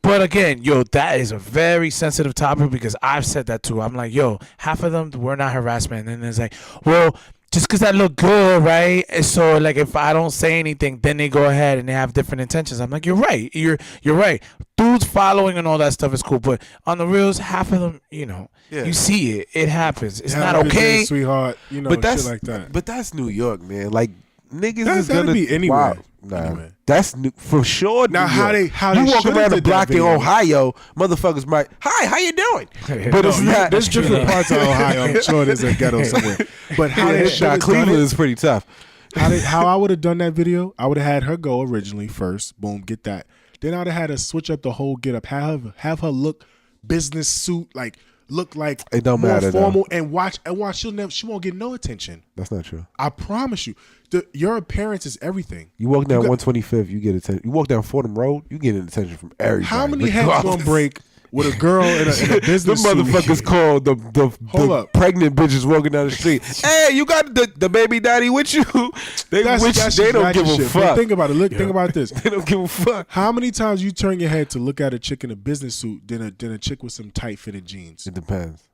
again, yo, that is a very sensitive topic because I've said that too. I'm like, yo, half of them were not harassment. And then it's like, well, just because I look good, right? So, like, if I don't say anything, then they go ahead and they have different intentions. I'm like, you're right. You're right. Dudes following and all that stuff is cool. But on the reels, half of them, you see it. It happens. It's not okay. Day, sweetheart, but that's, shit like that. But that's New York, man. Like, niggas That's is going to be anywhere. Wow. Nah, Anyway. that's for sure. Now, New York. how you they walk should've around the did that block in video. Ohio, motherfuckers might, hi, how you doing? But it's not. There's different parts of Ohio. I'm sure there's a ghetto somewhere. But how they should have Cleveland done it, is pretty tough. how I would have done that video, I would have had her go originally first. Boom, get that. Then I'd have had her switch up the whole get up. Have her look business suit, like look like it don't more matter, formal, though. and watch she won't get no attention. That's not true. I promise you. Your appearance is everything. You walk down 125th, you get attention. You walk down Fordham Road, you get attention from everybody. How many heads gonna break with a girl in a business suit? The motherfuckers called the pregnant bitches walking down the street. Hey, you got the baby daddy with you? They don't give a fuck. But think about it. Think about this. They don't give a fuck. How many times you turn your head to look at a chick in a business suit than a chick with some tight fitted jeans? It depends.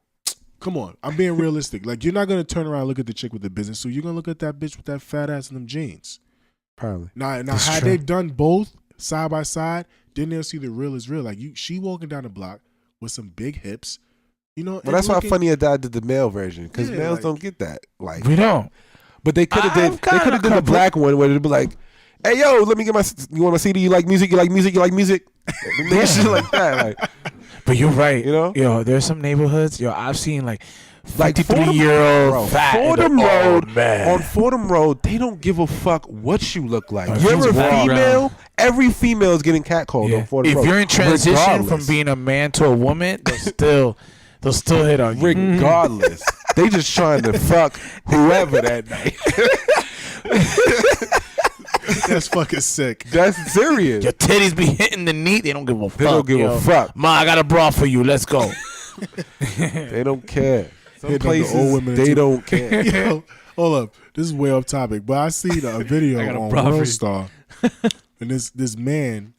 Come on, I'm being realistic. Like, you're not gonna turn around and look at the chick with the business suit. You're gonna look at that bitch with that fat ass and them jeans. Probably. Now, had they done both side by side, then they'll see the real is real. Like, she walking down the block with some big hips, Well, that's why Funny or Die did the male version because males don't get that. Like, we don't. But they could have did the black one where it'd be like, hey yo, let me get you want a CD? You like music? You like music? You like music? Shit like that. Like. But you're right. Yo, there's some neighborhoods. I've seen like 53-year-old fat. Fordham Road, man. on Fordham Road, they don't give a fuck what you look like. Oh, You're a she's female. Every female is getting catcalled on Fordham Road. If you're in transition regardless. from being a man to a woman, they'll still hit on you. Regardless, they just trying to fuck whoever that night. That's fucking sick. That's serious. Your titties be hitting the knee. They don't give a fuck. They don't give a fuck. Ma, I got a bra for you. Let's go. They don't care. Some Hit places the old women they too. don't care. Yo, hold up. This is way off topic, but I see a video on World Star. and this man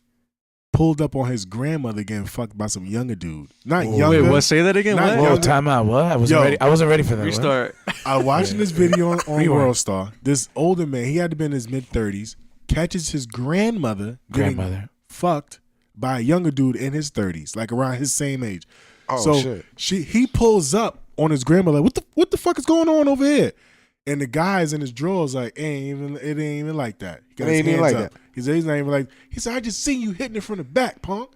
pulled up on his grandmother getting fucked by some younger dude. Not younger. Wait, what? Say that again. Not What? young. Whoa, time out. What? I wasn't ready for that. Restart. I was watching this video on Rewind. World Star. This older man, he had to be in his mid-30s, catches his grandmother getting fucked by a younger dude in his 30s, like around his same age. Oh, so shit. he pulls up on his grandmother. Like, what the fuck is going on over here? And the guy's in his drawers like, it ain't even like that. He got It his ain't even hands like up. He said, he's not even like. He said, I just seen you hitting it from the back, punk.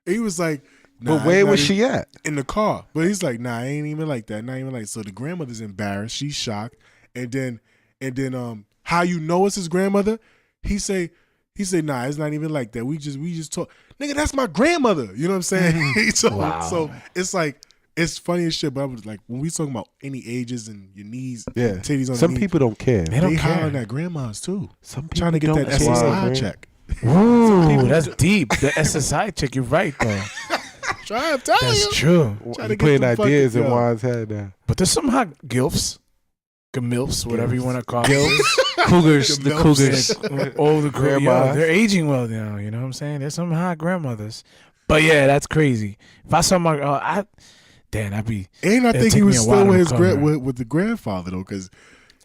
And he was like, nah, But where was she at? in the car. But he's like, nah, I ain't even like that. Not even like. So the grandmother's embarrassed. She's shocked. And then, how you know it's his grandmother? He say, nah, it's not even like that. We just talk. Nigga, that's my grandmother. You know what I'm saying? So it's like, it's funny as shit. But I was like, when we talking about any ages and your knees, titties on Some the knee, people don't care. They don't care. hollering at grandmas too. Some people Trying to get don't that care, SSI man. check. Ooh, that's deep. The SSI check. You're right though. Try to tell That's you. true. Trying to You get putting them ideas in fucking- Juan's head now. But there's some hot gilfs, gemilfs, whatever you want to call it. Cougars. The Cougars. Oh, the Grandmas. grandmas. They're aging well now. You know what I'm saying? There's some hot grandmothers. But yeah, that's crazy. If I saw my, I'd be. And I It'll think he take was me a while still to with his recover. with the grandfather though, because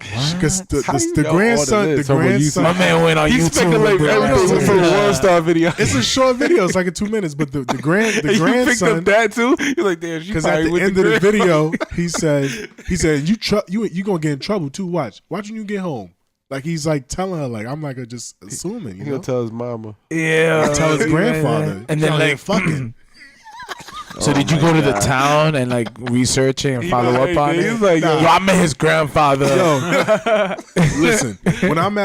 How the you know all grandson, of the this? So when you grandson. My man went on He's YouTube. speculating and everything did from the that. World Star video. It's a short video. It's like 2 minutes, but the You picked up grandson. that too? You're like, damn, she Because at probably the with end the of the grandma. video, he said you gonna get in trouble too. Watch when you get home. Like he's like telling her like I'm like just assuming. You He'll know? tell his mama. Yeah. Tell his grandfather. And then Tell him like fucking. So did you go to the town and like research it and follow up on it? He's like, Nah. Yo, I met his grandfather. Yo, listen.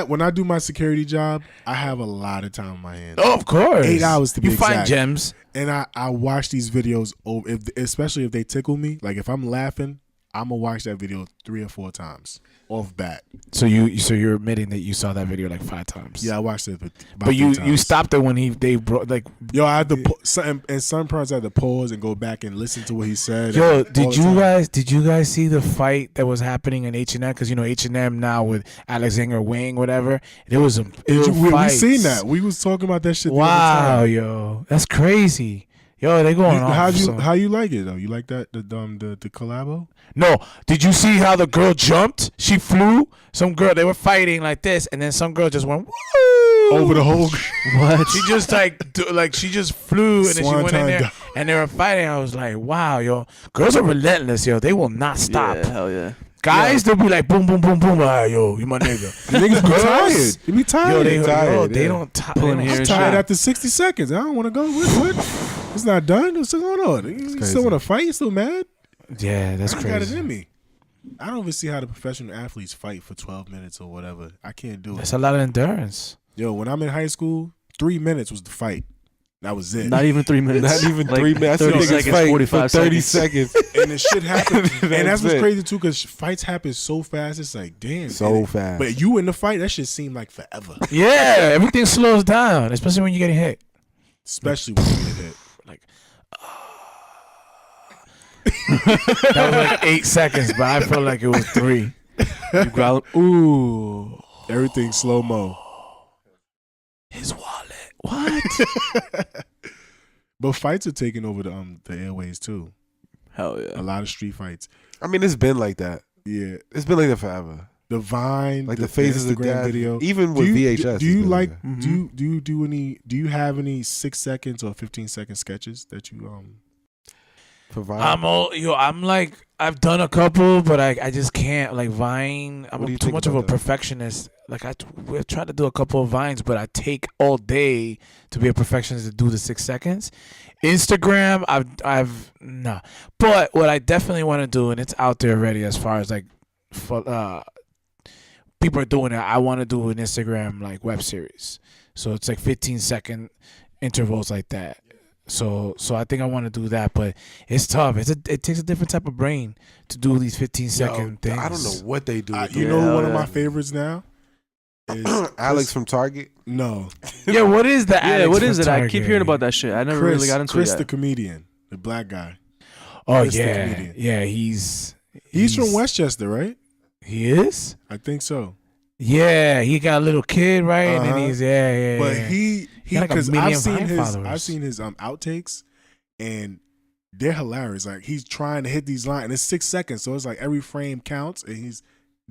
When I do my security job, I have a lot of time on my hands. Oh, of course. 8 hours to be You find exact. gems. And I watch these videos over, especially if they tickle me. Like if I'm laughing, I'm gonna watch that video 3 or 4 times off bat. So you're admitting that you saw that video like 5 times. Yeah, I watched it. About But 3 you times. stopped it when they brought like. Yo, I had to and some parts I had to pause and go back and listen to what he said. Yo, all did the you time. guys see the fight that was happening in H&M? Because you know H&M now with Alexander Wang, whatever. There was We seen that. We was talking about that shit. The other Wow, time. yo, that's crazy. Yo, they going off. How you like it though? You like that the collabo? No, did you see how the girl jumped? She flew. Some girl, they were fighting like this, and then some girl just went woo! Over the whole. What? She just she just flew, and then she went in Swanton there, dive. and they were fighting. I was like, wow, yo, girls are relentless, yo. They will not stop. Yeah, hell yeah. Guys, they'll be like, boom, boom, boom, boom. Ah, yo, you my nigga. Niggas be tired. You be Yo, tired. they don't. Pulling they hair I'm and tired shit. after 60 seconds. I don't want to go. What? It's not done. What's going on? You crazy. still want to fight? You still mad? Yeah, that's I got it crazy. in me. I don't even see how the professional athletes fight for 12 minutes or whatever. I can't do it. That's a lot of endurance. Yo, when I'm in high school, 3 minutes was the fight. That was it. Not even 3 minutes. Not even Like 3 minutes. 30 I see niggas seconds, fight 45 for 30 seconds. seconds. And the shit happened. And that's what's it. crazy too, because fights happen so fast. It's like, damn. So And fast. But you in the fight, that shit seemed like forever. Yeah, everything slows down, especially when you're getting hit. Especially when you get hit. Like, that was like 8 seconds, but I felt like it was 3. You growl. Ooh. Everything slow mo. His wallet. What? But fights are taking over the airways too. Hell A yeah. lot of street fights. I mean, it's been like that. Yeah. It's been like that forever. The Vine, Like the phases of Instagram death. video. Even with VHS. Do you it's been like? that. Mhm. Do you have any 6 seconds or 15-second sketches that you For Vine? I'm like, I've done a couple, but I just can't. Like Vine, What do I'm you too think much of a about that? perfectionist. Like we tried to do a couple of Vines, but I take all day to be a perfectionist to do the 6 seconds. Instagram, I've nah. But what I definitely want to do, and it's out there already as far as like, people are doing it. I want to do an Instagram like web series, so it's like 15-second intervals like that. So I think I want to do that, but it's tough. It takes a different type of brain to do these 15-second things. I don't know what they do. with you that. know, one of yeah. my favorites now is Alex from Target. No, Yeah, what is the Yeah, Alex what from is it? I keep Target? hearing about that shit. I never really got into Chris it the yet. comedian, the black guy. Oh Chris the yeah, comedian. yeah. He's He's from Westchester, right? He is. I think so. Yeah, he got a little kid, right? And then he's But yeah. he got like a because million I've seen his followers. Outtakes, and they're hilarious. Like he's trying to hit these lines, and it's 6 seconds, so it's like every frame counts, and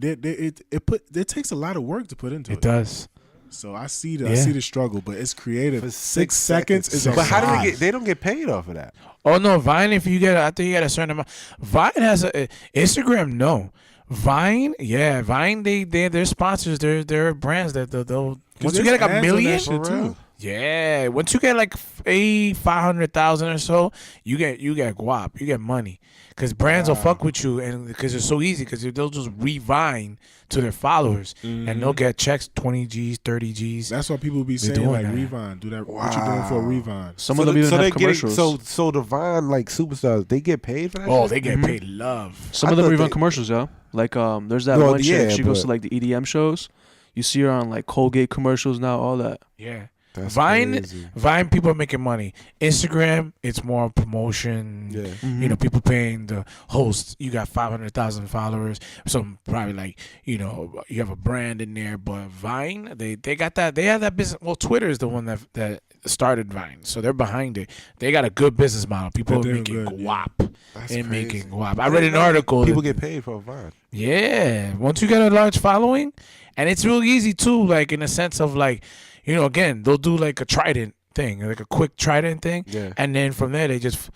it takes a lot of work to put into it. It does. So I see the struggle, but it's creative. For 6 seconds is a But how do lot. they get? They don't get paid off of that. Oh no, Vine. If you get, I think you get a certain amount. Vine has Instagram. No, Vine. Yeah, Vine. They're sponsors. They're brands that they'll. Once you get like a million, shit too. yeah. Once you get like 500,000 or so, you get guap. You get money. Because brands will fuck with you, and because it's so easy, because they'll just re-Vine to their followers, and they'll get checks 20 G's, 30 G's. That's why people be They're saying doing like that. Revine. Do that. What you doing for a Revine? Some of them even have commercials. So the Vine like superstars, they get paid for that. Oh, shit? they get paid love. Some I of them thought rerun they- commercials, yo. Like there's that No, one chick. yeah, She goes but- to like the EDM shows. You see her on like Colgate commercials now. All that. Yeah. That's Vine, crazy. Vine, people are making money. Instagram, it's more promotion. Yeah. You know, people paying the host. You got 500,000 followers. So probably like, you know, you have a brand in there. But Vine, they got that. They have that business. Well, Twitter is the one that started Vine, so they're behind it. They got a good business model. People They're are doing making good, yeah. guap That's and crazy. making guap. I read an article. People get paid for a Vine. Yeah, once you get a large following, and it's real easy too. Like in the sense of like, you know, again, they'll do like a Trident thing, like a quick Trident thing, Yeah. and then from there they just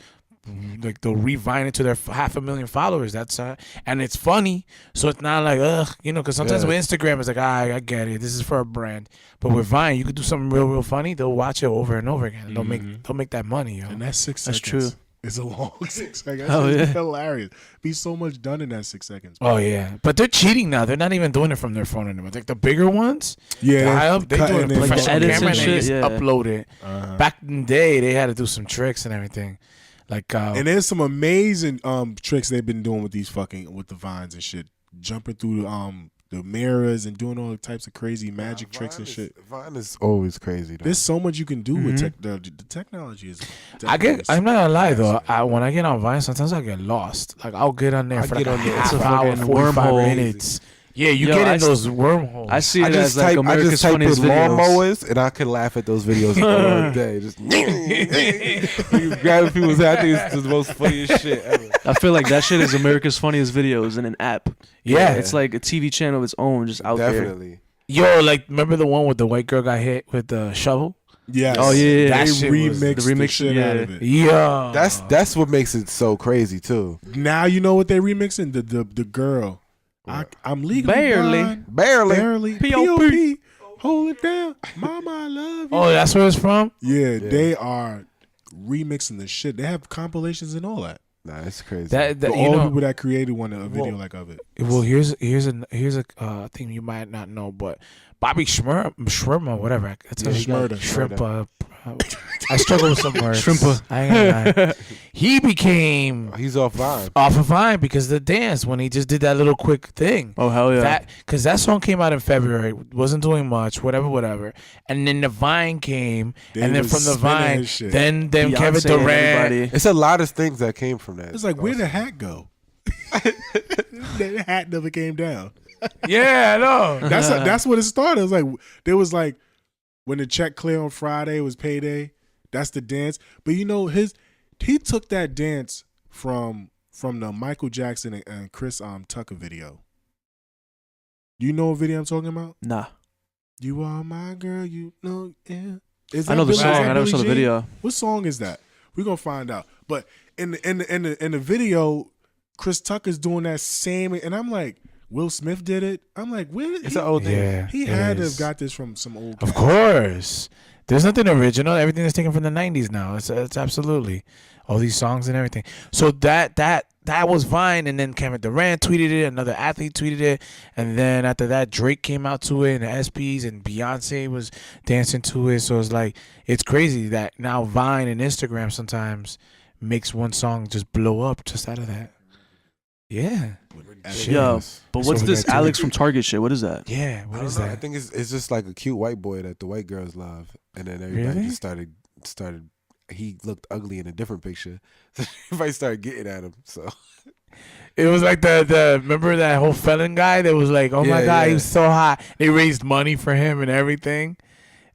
like they'll revine it to their 500,000 followers. That's and it's funny, so it's not like you know, because sometimes Yeah. with Instagram it's like I get it, this is for a brand, but with Vine you could do something real funny. They'll watch it over and over again. And they'll make that money, yo. And that's 6 That's seconds. true. It's a long 6 seconds. Oh, It's yeah. hilarious. Be so much done in that 6 seconds. Oh yeah, but they're cheating now. They're not even doing it from their phone anymore. Like the bigger ones, Yeah, they do it cutting like professional edits camera and and they shit, just yeah. upload it. Back in the day, they had to do some tricks and everything. Like And there's some amazing tricks they've been doing with these with the vines and shit. Jumping through the mirrors and doing all types of crazy magic tricks and shit. Vine is always crazy. Though. There's so much you can do with the technology. Is I'm not gonna lie though. When I get on Vine, sometimes I get lost. Like I'll get on there I for get like on a there. half It's a hour, fucking 45 wormhole. minutes. Yeah, you Yo, get I in s- those wormholes. I see it I as just like type America's in funniest videos. lawnmowers, and I can laugh at those videos all day. Just you grab people's head. I think it's the most funniest shit ever. I feel like that shit is America's funniest videos in an app. Yeah. It's like a TV channel of its own, just out there. Definitely. Yo, like remember the one with the white girl got hit with the shovel? Yes. Oh, yeah, that They shit was- remixed the the remix, shit yeah. out of it. Yeah, That's what makes it so crazy too. Now you know what they remixing? The girl. I'm legally Barely. blind. Barely. Barely. P.O.P. P.O.P. Hold it down. Mama, I love you. Oh, that's where it's from. Yeah, they are remixing the shit. They have compilations and all that. Nah, it's crazy. That For you all know. people that created one a video Well, like of it. Well, here's a thing you might not know, but Bobby Shmurma, whatever. That's how you got Shmurda. shrimp. I struggle with some words. Shrimpa. I ain't gonna lie. He became He's off Vine. off of Vine because of the dance when he just did that little quick thing. Oh hell yeah! Because that song came out in February, wasn't doing much, whatever. And then the Vine came, They and then was from the spinning Vine, his shit. then Beyonce Kevin and Durant. everybody. It's a lot of things that came from that. It's like, where'd the hat go? The hat never came down. Yeah, I know. That's what it started. It was like there was like when the check clear on Friday, it was payday. That's the dance. But you know, he took that dance from the Michael Jackson and Chris Tucker video. Do you know what video I'm talking about? Nah, You are my girl, you know, yeah. I know the Is song. that I never Billie saw the Jean? video. What song is that? We're gonna find out. But in the video, Chris Tucker's doing that same, and I'm like, Will Smith did it. I'm like, where did It's an old thing. Yeah, he it had to is. have got this from some old. Of course. There's nothing original. Everything is taken from the 90s now. It's absolutely all these songs and everything. So that was Vine, and then Kevin Durant tweeted it, another athlete tweeted it, and then after that Drake came out to it, and the SPs and Beyonce was dancing to it. So it's like it's crazy that now Vine and Instagram sometimes makes one song just blow up just out of that. Yeah. Shit. Yeah, but That's what's what we this got to Alex do. from Target shit? What is that? Yeah. I What don't is know. I that? think it's just like a cute white boy that the white girls love, and then everybody Really? just started he looked ugly in a different picture. So everybody started getting at him. So It was like the remember that whole felon guy that was like, oh my Yeah, God, yeah. he was so hot. They raised money for him and everything.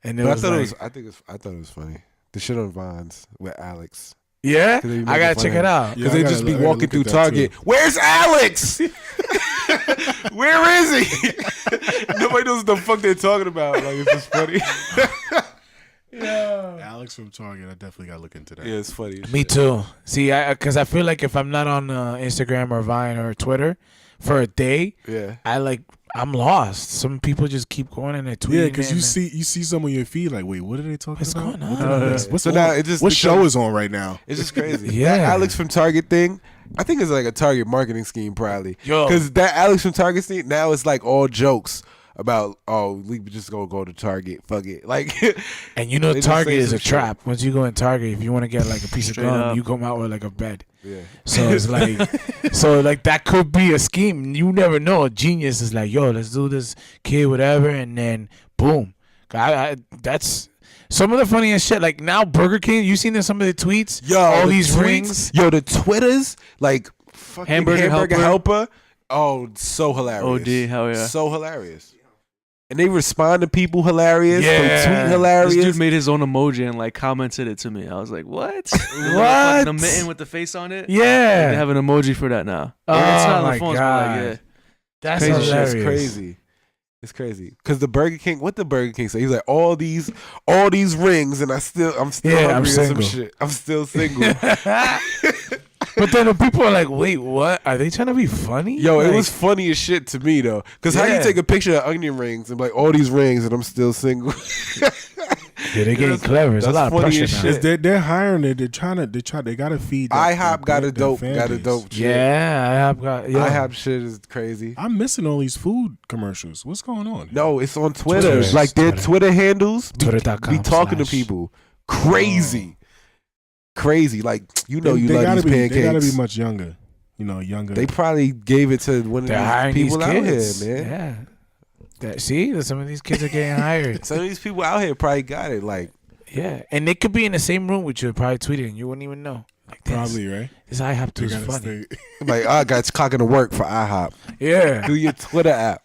And it but was like, I thought it was funny. The shit on Vines with Alex. yeah, 'Cause they be I gotta making check fun it of out. Because Yeah, I they just gotta- be I gotta walking look through at that Target. too. Where's Alex? Where is he? Nobody knows what the fuck they're talking about. Like, it's just funny. Alex from Target. I definitely gotta look into that. Yeah, it's funny. as Me shit. too. See, because I feel like if I'm not on Instagram or Vine or Twitter for a day, Yeah. I'm lost. Some people just keep going and they're tweeting. Yeah, because you and- see some on your feed like, wait, what are they talking What's about? going on? What did I miss? What's So on? now it just what show becomes- is on right now? It's just crazy. Yeah. That Alex from Target thing, I think it's like a Target marketing scheme, probably. Yo. Because that Alex from Target thing, now it's like all jokes about, oh, we just gonna go to Target. Fuck it. Like, And you know, They just Target say is some a shit. trap. Once you go in Target, if you want to get like a piece Straight of gum, up. you come out with like a bed. yeah. So it's like, that could be a scheme. You never know. A genius is like, yo, let's do this, kid, whatever, and then boom. That's some of the funniest shit. Like now, Burger King. You seen some of the tweets? Yo, all the these tweets- rings. Yo, the Twitters, like fucking Hamburger helper. Oh, so hilarious. OD, hell yeah. So hilarious. And they respond to people hilarious. Yeah. They tweet hilarious. This dude made his own emoji and like commented it to me. I was like, what? What? The mitten with the face on it? Yeah. They have an emoji for that now. Oh, it's not on my the phones, God. but like, yeah. That's Crazy That shit. hilarious. shit's crazy. It's crazy. Cause the Burger King, what the Burger King say? He's like, all these rings, and I'm still Yeah, I'm hungry or some single. shit. I'm still single. But then the people are like, wait, what? Are they trying to be funny? Yo, it Like, was funny as shit to me though. Cause how you Yeah. take a picture of onion rings and be like, all these rings, and I'm still single. Yeah, they're getting That's- clever. There's a that's lot of funny pressure as now. shit. They're hiring it. They gotta feed. That, IHOP got a dope, fan got a base. dope. Shit. Yeah, I have got. Yeah. IHOP shit is crazy. I'm missing all these food commercials. What's going on? No, it's on Twitter. Twitter. Like their Twitter. Twitter handles be Twitter.com/ talking to people. Crazy. Crazy. Like, you know, you they love gotta these be. pancakes. They gotta be much younger. You know, younger. They probably gave it to one of They're hiring these people these out kids. here, man. Yeah. See, some of these kids are getting hired. Some of these people out here probably got it. Like, Yeah, and they could be in the same room with you, probably tweeting, and you wouldn't even know. Like this, probably right. this IHOP They too is gotta funny. stay. like I got clocking to work for IHOP. Yeah, Do your Twitter app.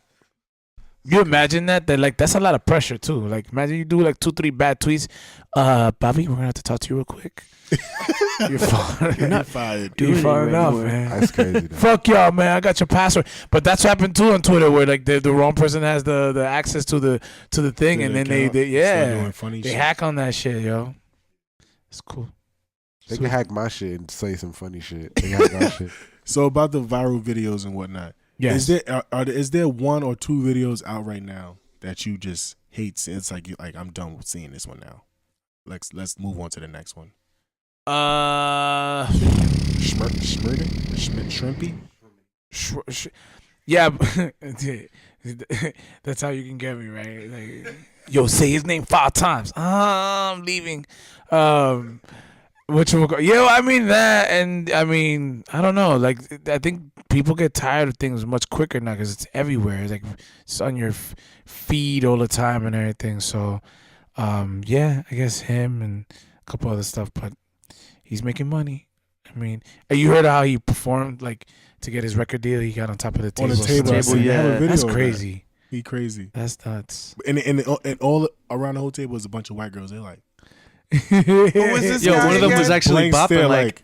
you imagine that? That like that's a lot of pressure too. Like imagine you do like 2-3 bad tweets. Bobby, we're gonna have to talk to you real quick. You're far. You're not fired. You're doing far it enough, anymore. man. That's crazy. Though. Fuck y'all, man. I got your password. But that's happened too on Twitter, where like the wrong person has the access to the thing, To and the then they account, start yeah doing funny they shit. hack on that shit, yo. It's cool. They can hack my shit and say some funny shit. They can hack my shit. So about the viral videos and whatnot. Yes. Is there one or two videos out right now that you just hate? It's like I'm done with seeing this one now. Let's move on to the next one. Shrimpy? Yeah, that's how you can get me, right? Like, yo, say his name 5 times. I'm leaving. Which will go? Yeah, I mean that, and I mean I don't know. Like I think people get tired of things much quicker now because it's everywhere. It's like it's on your feed all the time and everything. So, yeah, I guess him and a couple other stuff, but he's making money. I mean, you heard how he performed like to get his record deal. He got on top of the On table. the table, I Table, seen- they have a yeah. video That's of that. crazy. He crazy. That's nuts. And all around the whole table is a bunch of white girls. They're like, Who was this Yo, guy one of them was again? actually blank stare, bopping like,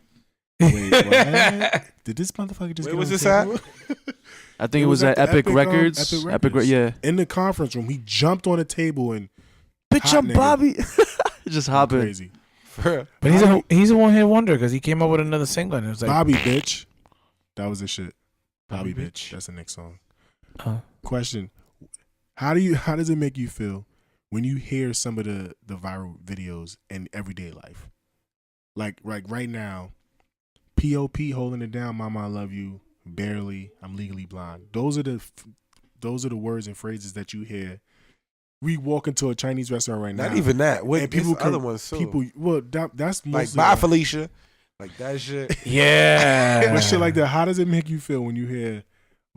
wait, what? Did this motherfucker just Where get was on this the at? table? I think It it was was at at the Epic Epic, Records. Epic Epic, Records. yeah. In the conference room, he jumped on the table and Bitch, Hot I'm nigga. Bobby. Just hopping. crazy. But he's a one hit wonder because he came up with another single and it was like Bobby bitch. That was the shit. Bobby Bobby bitch. That's the next song. uh, Question: How does it make you feel when you hear some of the viral videos in everyday life? Like right now, P.O.P. holding it down. Mama, I love you. Barely. I'm legally blind. Those are the words and phrases that you hear. We walk into a Chinese restaurant right now. Not even that. What and people people other ones too. People. Well, that's like mostly bye Felicia. Like that shit. yeah. But shit like that. How does it make you feel when you hear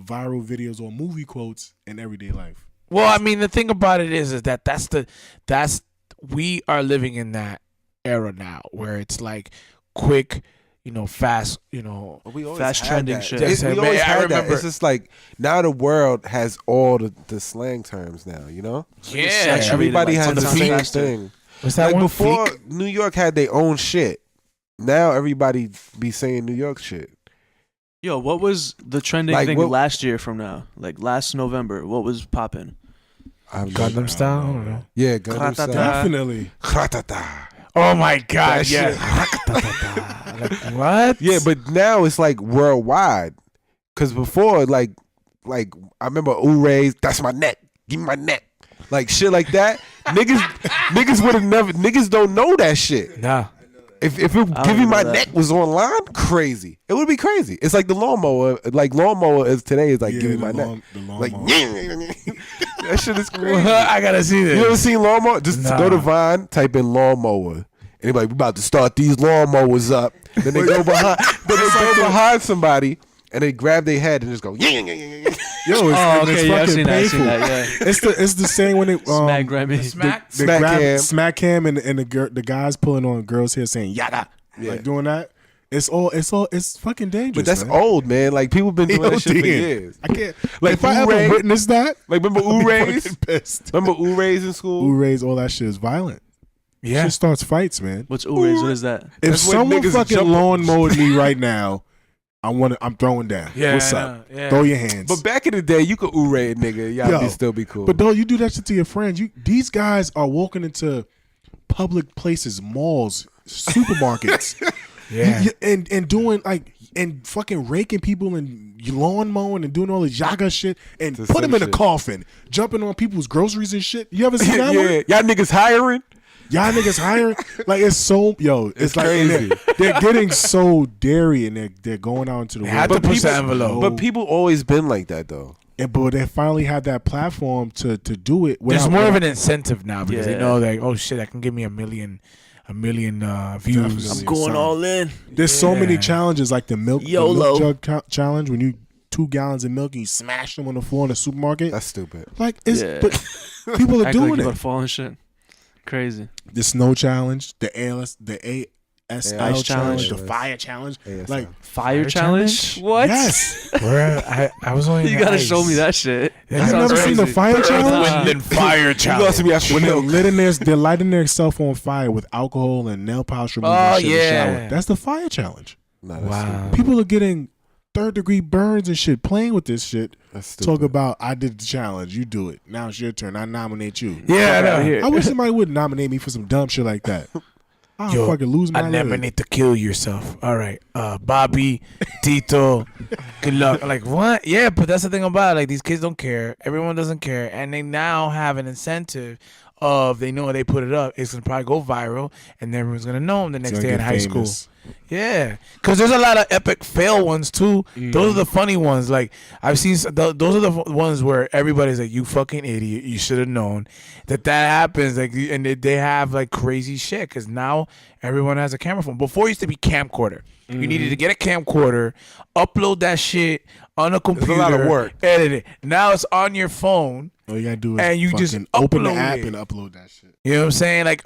viral videos or movie quotes in everyday life? Well, I mean, the thing about it is that that's we are living in that era now, where it's like quick, fast, But we always Fast had trending that. shit. Yes, We man, always I had that. remember- It's just like now the world has all the slang terms now. You know, yeah. saturated, everybody like, has the 10 times same faster. thing. What's that Like one? before, Feek? New York had their own shit. Now everybody be saying New York shit. Yo, what was the trending Like, thing what- last year from now? Like last November, what was popping? Gundam style. I don't know. Yeah, Gundam style. Definitely. Kratata. Oh my god! That Yeah. Like, what? Yeah, but now it's like worldwide. Cause before, like I remember Urays, that's my neck. Give me my neck. Like shit like that. niggas would have never. Niggas don't know that shit. Nah. If it, don't give me even my know that. neck was online, crazy. It would be crazy. It's like the lawnmower. Like lawnmower is today is like give me my neck. The Like lawnmower. that shit is crazy. I gotta see this. You ever seen lawnmower? Just Nah. go to Vine, type in lawnmower. And they be like, we about to start these lawnmowers up. Then they go behind. Then they go behind somebody and they grab their head and just go. Yo, it's, Oh, it's okay, yeah, I've fucking seen that. I've painful. seen that. Yeah. It's the same when it Smack Grammy. Smack. they Smack grab cam. smack cam and the guys pulling on girls' hair saying yaga, Yeah. like doing that. It's fucking dangerous. But that's man. old, man. Like people been doing that shit for years. I can't. Like, Like if I ever Ure- witnessed that, Like remember I'd be Urays? fucking pissed. Remember Urays in school? Urays, all that shit is violent. Yeah. Shit starts fights, man. What's Urays? What is that? If That's when someone niggas fucking jump- lawn mowed me right now, I'm throwing down. Yeah, What's I up? know, yeah. Throw your hands. But back in the day, you could Uray a nigga. Y'all Yo, be still be cool. But don't you do that shit to your friends? These guys are walking into public places, malls, supermarkets, Yeah. and doing like and fucking raking people and lawn mowing and doing all this yaga shit and It's the put them same in a shit. coffin, jumping on people's groceries and shit. You ever seen that one? yeah, y'all niggas hiring? Y'all niggas hiring like it's so it's like and crazy. they're getting so dairy and they're going out into the They had world. to push the envelope. But people always been like that though. But they finally have that platform to do it. There's without- more of an incentive now because they Yeah. know that, oh shit, I can give me a million views. Definitely. I'm going all in. There's so many Yeah. challenges like the milk YOLO. jug challenge when you 2 gallons of milk and you smash them on the floor in the supermarket. That's stupid. Like it's Yeah. but people are Acting like doing you about it. to fall and shit. Crazy. The snow challenge, the ASL Ice challenge, challenge. the fire challenge. ASL. Like Fire challenge? challenge? What? yes, Where I was only in You the gotta ice. show me that shit. Yeah, you That never sounds seen the crazy. fire Earth, challenge? wind, and fire You challenge. lost me after When they're milk. they're lighting themselves on fire with alcohol and nail polish remover Oh, and shit in the yeah. shower. That's the fire challenge. Nah, that's Wow. stupid. People are getting 3rd-degree burns and shit playing with this shit. That's stupid. Talk about I did the challenge, you do it. Now it's your turn. I nominate you. Yeah, I Fuck outta know. here. I wish somebody would nominate me for some dumb shit like that. I'll Yo, fucking lose my I never lid. need to kill yourself. All right, Bobby, Tito, good luck. Like what? Yeah, but that's the thing about it. Like these kids don't care. Everyone doesn't care, and they now have an incentive of they know they put it up. It's gonna probably go viral, and everyone's gonna know them the next Gonna day in get high famous. school. Yeah, because there's a lot of epic fail ones too. Those are the funny ones. Like I've seen, those are the ones where everybody's like, "You fucking idiot! You should have known that happens." Like, and they have like crazy shit because now everyone has a camera phone. Before it used to be camcorder. You needed to get a camcorder, upload that shit on a computer, lot of work. edit it. Now it's on your phone. All you gotta do is And you just fucking open the upload app it. and upload that shit. You know what I'm saying? Like,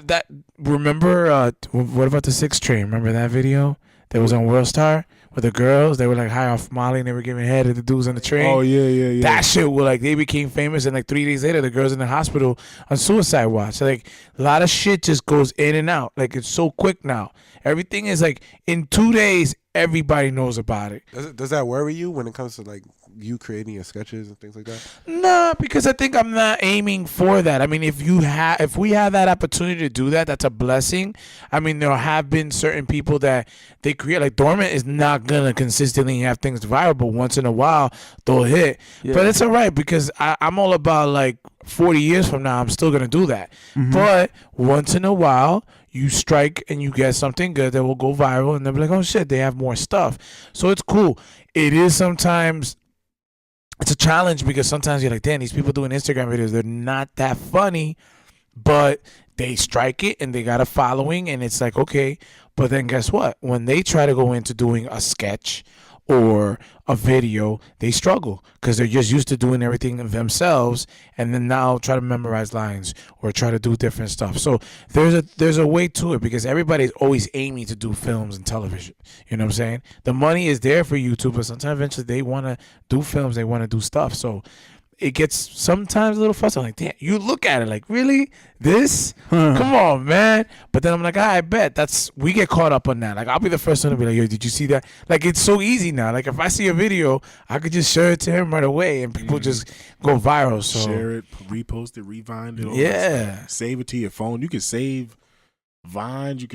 that. Remember, what about the 6 train? Remember that video that was on Worldstar with the girls? They were like high off Molly and they were giving head to the dudes on the train. Oh yeah. That shit was like they became famous, and like 3 days later, the girls in the hospital on suicide watch. So, like a lot of shit just goes in and out. Like it's so quick now. Everything is like in 2 days, everybody knows about it. Does that worry you when it comes to like you creating your sketches and things like that? Nah, because I think I'm not aiming for that. I mean, if we have that opportunity to do that, that's a blessing. I mean, there have been certain people that they create. Like Dormant is not gonna consistently have things viral, but once in a while they'll hit. Yeah. But it's all right because I'm all about like 40 years from now, I'm still gonna do that. But once in a while, you strike and you get something good that will go viral, and they'll be like, "Oh shit, they have more stuff." So it's cool. It is sometimes. It's a challenge because sometimes you're like, damn, these people doing Instagram videos, they're not that funny, but they strike it and they got a following, and it's like, okay. But then guess what? When they try to go into doing a sketch or a video, they struggle because they're just used to doing everything themselves, and then now try to memorize lines or try to do different stuff. So there's a way to it because everybody's always aiming to do films and television. You know what I'm saying? The money is there for YouTube, but sometimes eventually they want to do films, they want to do stuff. So it gets sometimes a little frustrating. Like, damn, you look at it like, really? This? Come on, man. But then I'm like, I bet we get caught up on that. Like, I'll be the first one to be like, yo, did you see that? Like, it's so easy now. Like, if I see a video, I could just share it to him right away and people just go viral. So share it, repost it, rewind it. All yeah. Save it to your phone. You can save Vines. You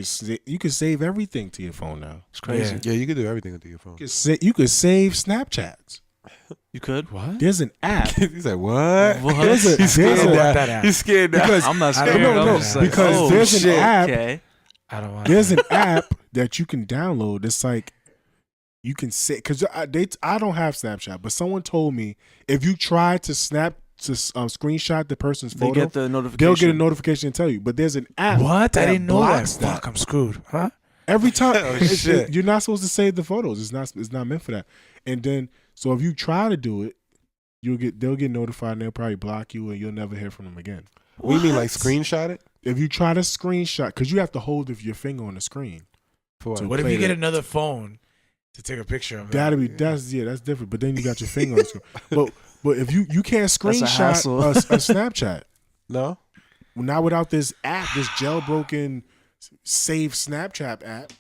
can save everything to your phone now. It's crazy. Yeah, you can do everything onto your phone. You could save Snapchats. You could? What? There's an app. He's like, what? He's scared that. He's scared now. Because I'm not I scared. don't know, I'm just like, because oh, there's an shit. app. Okay. I don't want There's an app that you can download. It's like you can say because I don't have Snapchat, but someone told me if you try to screenshot the person's They photo, get the notification. they'll get a notification and tell you. But there's an app. What? I didn't know that. blocks Fuck, I'm screwed. Huh? Every time. Oh, shit. You're not supposed to save the photos. It's not meant for that. And then so if you try to do it, they'll get notified and they'll probably block you and you'll never hear from them again. What do you mean, like screenshot it? If you try to screenshot, because you have to hold your finger on the screen. For So what? What if play you get that. another phone to take a picture of it? That's different. But then you got your finger on the screen. But if you can't That's a screenshot hassle. a Snapchat, No? not without this app, this jailbroken Save Snapchat app.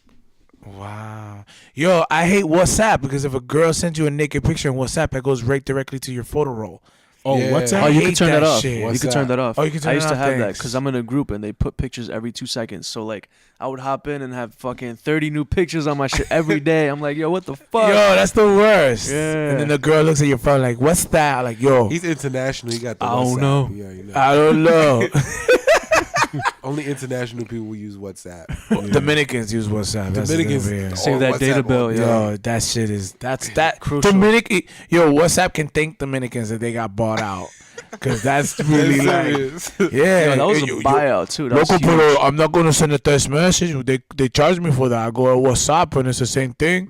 Wow. Yo, I hate WhatsApp because if a girl sends you a naked picture in WhatsApp, it goes right directly to your photo roll. Oh, Yeah. what's Oh, that? you hate can turn that that off. shit. You What's can turn that? that off. Oh, you can turn I it used to off, have that thanks. because I'm in a group and they put pictures every 2 seconds. So like, I would hop in and have fucking 30 new pictures on my shit every day. I'm like, yo, what the fuck? Yo, that's the worst. Yeah. And then the girl looks at your phone like, what's that? Like, yo, He's international. He got the I don't WhatsApp. know. Yeah, you know. I don't know. Only international people will use WhatsApp. Dominicans use WhatsApp. That's Dominicans weird. Save that WhatsApp data all bill, day. Yo, that shit is that Crucial. Yo, WhatsApp can thank Dominicans that they got bought out because that's really like, Serious. yeah. Yo, that was a You- buyout too. That was Local huge. people, I'm not gonna send a text message. They charge me for that. I go to WhatsApp and it's the same thing.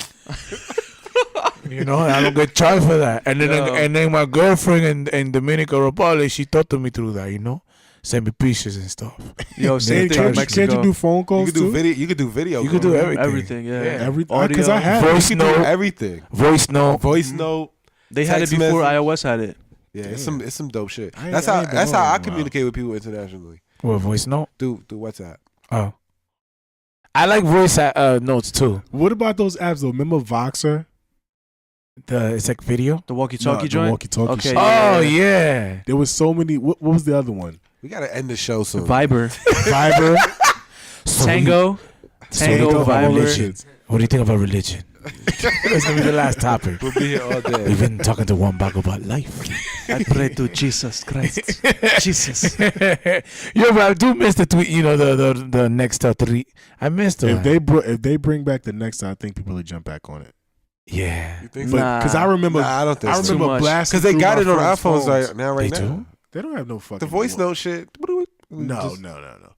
You know, I don't get charged for that. And then Yo. and then my girlfriend in Dominican Republic, she talked to me through that. You know, send me pictures and stuff. Yo, same thing in Can't Mexico. you do phone You calls could do too? video. You could do video. You could do calls. everything. Everything, yeah. Everything. Because I Audio. have Voice You could do note. everything. Voice note. Voice note. They had it Text before message. iOS had it. Yeah, it's some dope shit. I ain't- That's I how ain't been that's on how in a I while. communicate with people internationally. What, voice note? Through WhatsApp. Oh, I like voice notes too. What about those apps though? Remember Voxer? It's like video. The walkie-talkie No, joint. the walkie-talkie Okay, shit. yeah. Oh yeah. There was so many. What was the other one? We gotta end the show soon. Viber. Viber. Tango. Tango, Tango, Viber. religion. What do you think about religion? That's gonna be the last topic. We'll be here all day. We've been talking to Juan Bago about life. I pray to Jesus Christ. Jesus. Yo, but I do miss the tweet. You know the next three. I missed it. If they bring back the next, I think people will jump back on it. Yeah. You think so? Nah. Because I remember, Nah, I don't think I so. Too remember much. blasting Because they through got my it on friends' iPhones phones. right now. They Right now. do? They don't have no fucking. The voice note shit. No, Just- no.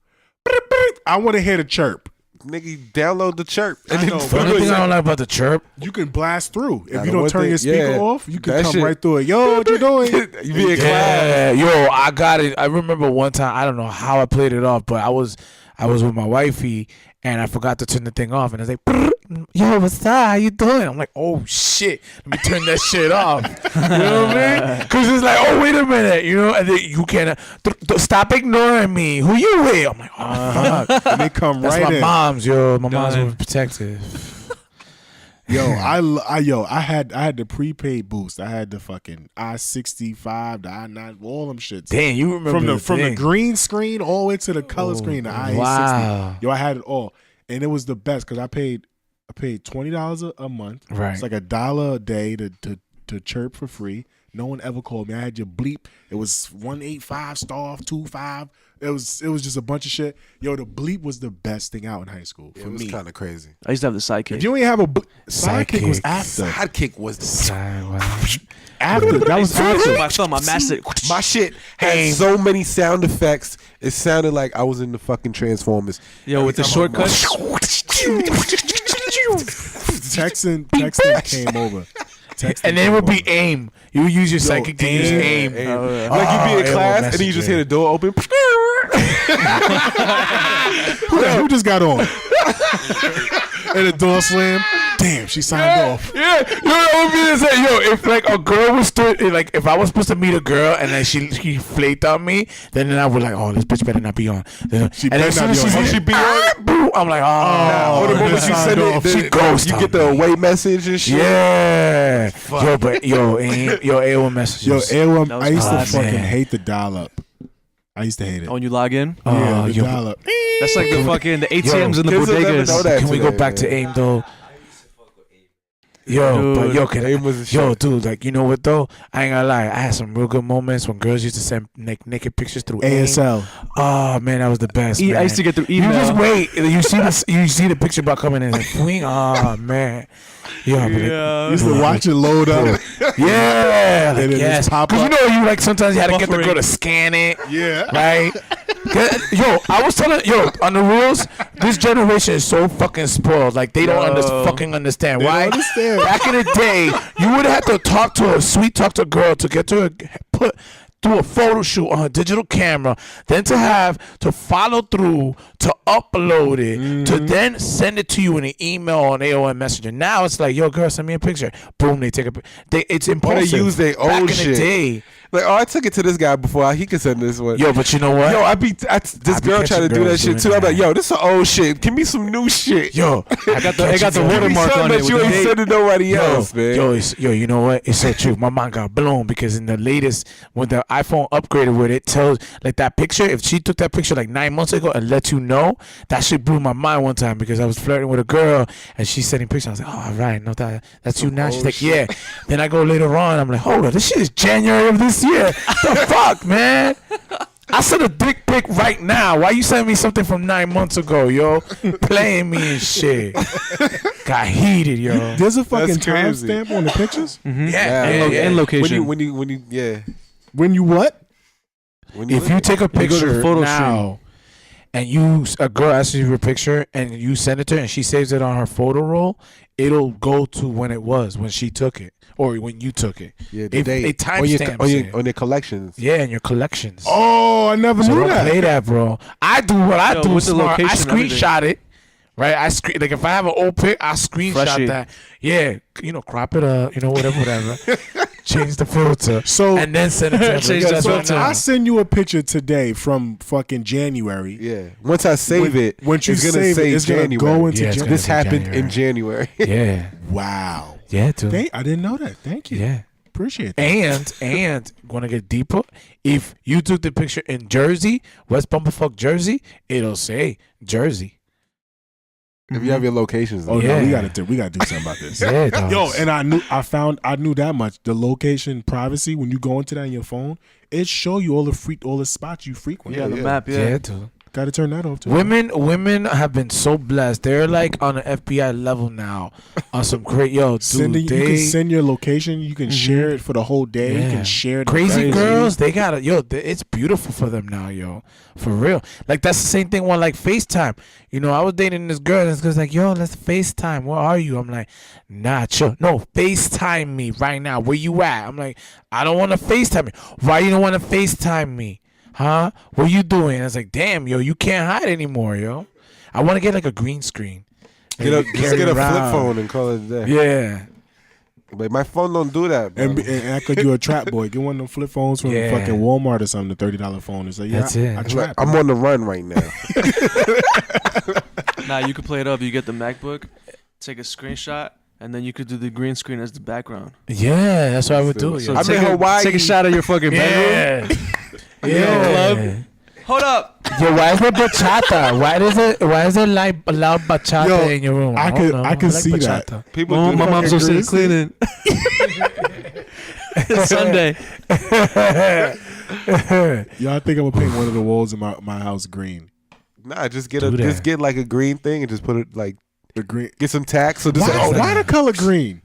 I want to hear the chirp. Nigga, download the chirp. I know, The but only thing I don't like about the chirp. you can blast through. If Nah, you the don't one turn thing- your speaker yeah, off, you can that come shit- right through it. Yo, what you doing? You be in class. Yeah, yo, I got it. I remember one time. I don't know how I played it off, but I was with my wifey and I forgot to turn the thing off, and I was like, "Brr, "Yo, what's that? How you doing?" I'm like, "Oh shit, let me turn that shit off." You know what I mean? Because it's like, "Oh, wait a minute," you know, and then you can't stop ignoring me. Who you with? I'm like, "Oh fuck." And they come That's right my in. mom's, yo. My mom's Done. was protective. Yo, I had the prepaid boost. I had the fucking I-65, the I-9, all them shits. Damn, you remember from the thing. green screen all the way to the color screen, the I-860. Wow. Yo, I had it all, and it was the best because I paid $20 a month. Right. It's like $1 a day to chirp for free. No one ever called me. I had your bleep. It was 185 star 25. It was just a bunch of shit. Yo, the bleep was the best thing out in high school for It was me. kind of crazy. I used to have the sidekick. If you ain't have a sidekick was Sidekick. after. Sidekick was After that was after. my thumb, I mastered it. my shit had so many sound effects. It sounded like I was in the fucking Transformers. Yo, with the Every time I- shortcuts. Texting came over. And then it would be aim. You would use your psychic to use aim. Like you be in class and then you just hear the door open. Who just got on? And the door slammed. Damn, she signed off. Yeah, I would be say, if like a girl was like if I was supposed to meet a girl and then she flaked on me, then I would like, oh, this bitch better not be on. She better not be on. She be on. I'm like, oh, the moment you send it, she ghost. You get the away message and shit. Yeah. AOL message. AOL. I used to fucking man. hate the dial up. I used to hate it. When you log in, Yeah, the dial up. that's like the ATMs in the kids will never know bodegas. that Can we go today, back to man. AIM though? Dude, like, you know what though? I ain't gonna lie. I had some real good moments when girls used to send naked pictures through ASL. AIM. Oh man, that was the best. Man. I used to get through You email. just wait. You see the picture about coming in and swing. Oh man. Yeah. Used to watch it load up. Yeah. And then Yes. just pop Because up. you like sometimes you had to get the girl to scan it. Yeah. Right? I was telling on the rules, this generation is so fucking spoiled. Like they don't fucking understand. They Why? don't understand. Back in the day, you would have to talk to a girl to get to do a photo shoot on her digital camera, then to follow through, to upload it, to then send it to you in an email on AOL Messenger. Now it's like, yo, girl, send me a picture. Boom, they take it's Or impulsive. they use their Back old in shit. the day. Like, oh, I took it to this guy before. He could send this one. Yo, but you know what? Yo, this girl trying to do that shit too. I'm like, yo, this is old shit. Give me some new shit. Yo, I got the watermark on it. But you with ain't the date. sending nobody else, man. You know what? It's so true. My mind got blown because in the latest, when the iPhone upgraded with it, tells like that picture. If she took that picture like 9 months ago and let you know, that shit blew my mind one time because I was flirting with a girl and she's sending pictures. I was like, oh, all right, no, that's you now. She's like, yeah. Then I go later on. I'm like, hold on, this shit is January of this year. The fuck, man? I sent a dick pic right now. Why you sending me something from 9 months ago, yo? Playing me and shit. Got heated, yo. There's a fucking That's crazy. timestamp on the pictures. And location. When you When you what? If you take a go to the picture photo now and a girl asks you for a picture and you send it to her and she saves it on her photo roll, it'll go to when she took it or when you took it. Yeah, It timestamps it. on your collections. Yeah, in your collections. Oh, I never So knew don't that. play that, bro. I do what I do. with the Smart. I location, screenshot it. Right, like if I have an old pic, I screenshot Fresh it. that. Yeah, crop it up, whatever. Change the filter, So- and then send it to Change her. the So filter. I send you a picture today from fucking January. Yeah. Once I save it, Once you it's gonna save say it, it's January. gonna go into Yeah, it's January. This gonna be happened in January. January. Yeah, Wow. yeah, dude. I didn't know that. Thank you. Yeah. Appreciate that. And gonna get deeper. If you took the picture in Jersey, West Bumperfuck, Jersey, it'll say Jersey. If you have your locations, Oh Yeah. no, we gotta do something about this. Yeah, dogs. Yo, and I knew that much. The location privacy, when you go into that on your phone, it show you all the spots you frequent. Yeah, the Yeah. map. yeah, Yeah. dude. Gotta turn that off too. Women have been so blessed. They're like on an FBI level now. On some great dude. You can send your location. You can share it for the whole day. You Yeah. can share it. Crazy girls, they got it. It's beautiful for them now, yo. For real. Like that's the same thing on like FaceTime. I was dating this girl and this girl's like, yo, let's FaceTime. Where are you? I'm like, nah, chill. No, FaceTime me right now. Where you at? I'm like, I don't want to FaceTime you. Why you don't want to FaceTime me? Huh? What you doing? I was like, damn, yo, you can't hide anymore, yo. I want to get like a green screen. get a Carry flip around. phone and call it a day. Yeah. But my phone don't do that, bro. And act like you're a trap boy. Get one of them flip phones from Yeah. fucking Walmart or something. The $30 phone. It's like, yeah, That's it. I Like, trap. I'm on the run right now. Nah, you could play it up. You get the MacBook, take a screenshot, and then you could do the green screen as the background. Yeah, that's what I would do. So Yo. I'm in Hawaii. Take a shot of your fucking bedroom. Yeah. Yeah. Hold up. Yo, why is there bachata? Why is there like loud bachata Yo, in your room? I don't could- know. I can like see bachata. that. People Oh, do my that. mom's upstairs greasy. cleaning. It's Sunday. Yo, I think I'm gonna paint one of the walls in my house green. Nah, just Do that. get like a green thing and just put it like The green. get some tack. So this Why the color green?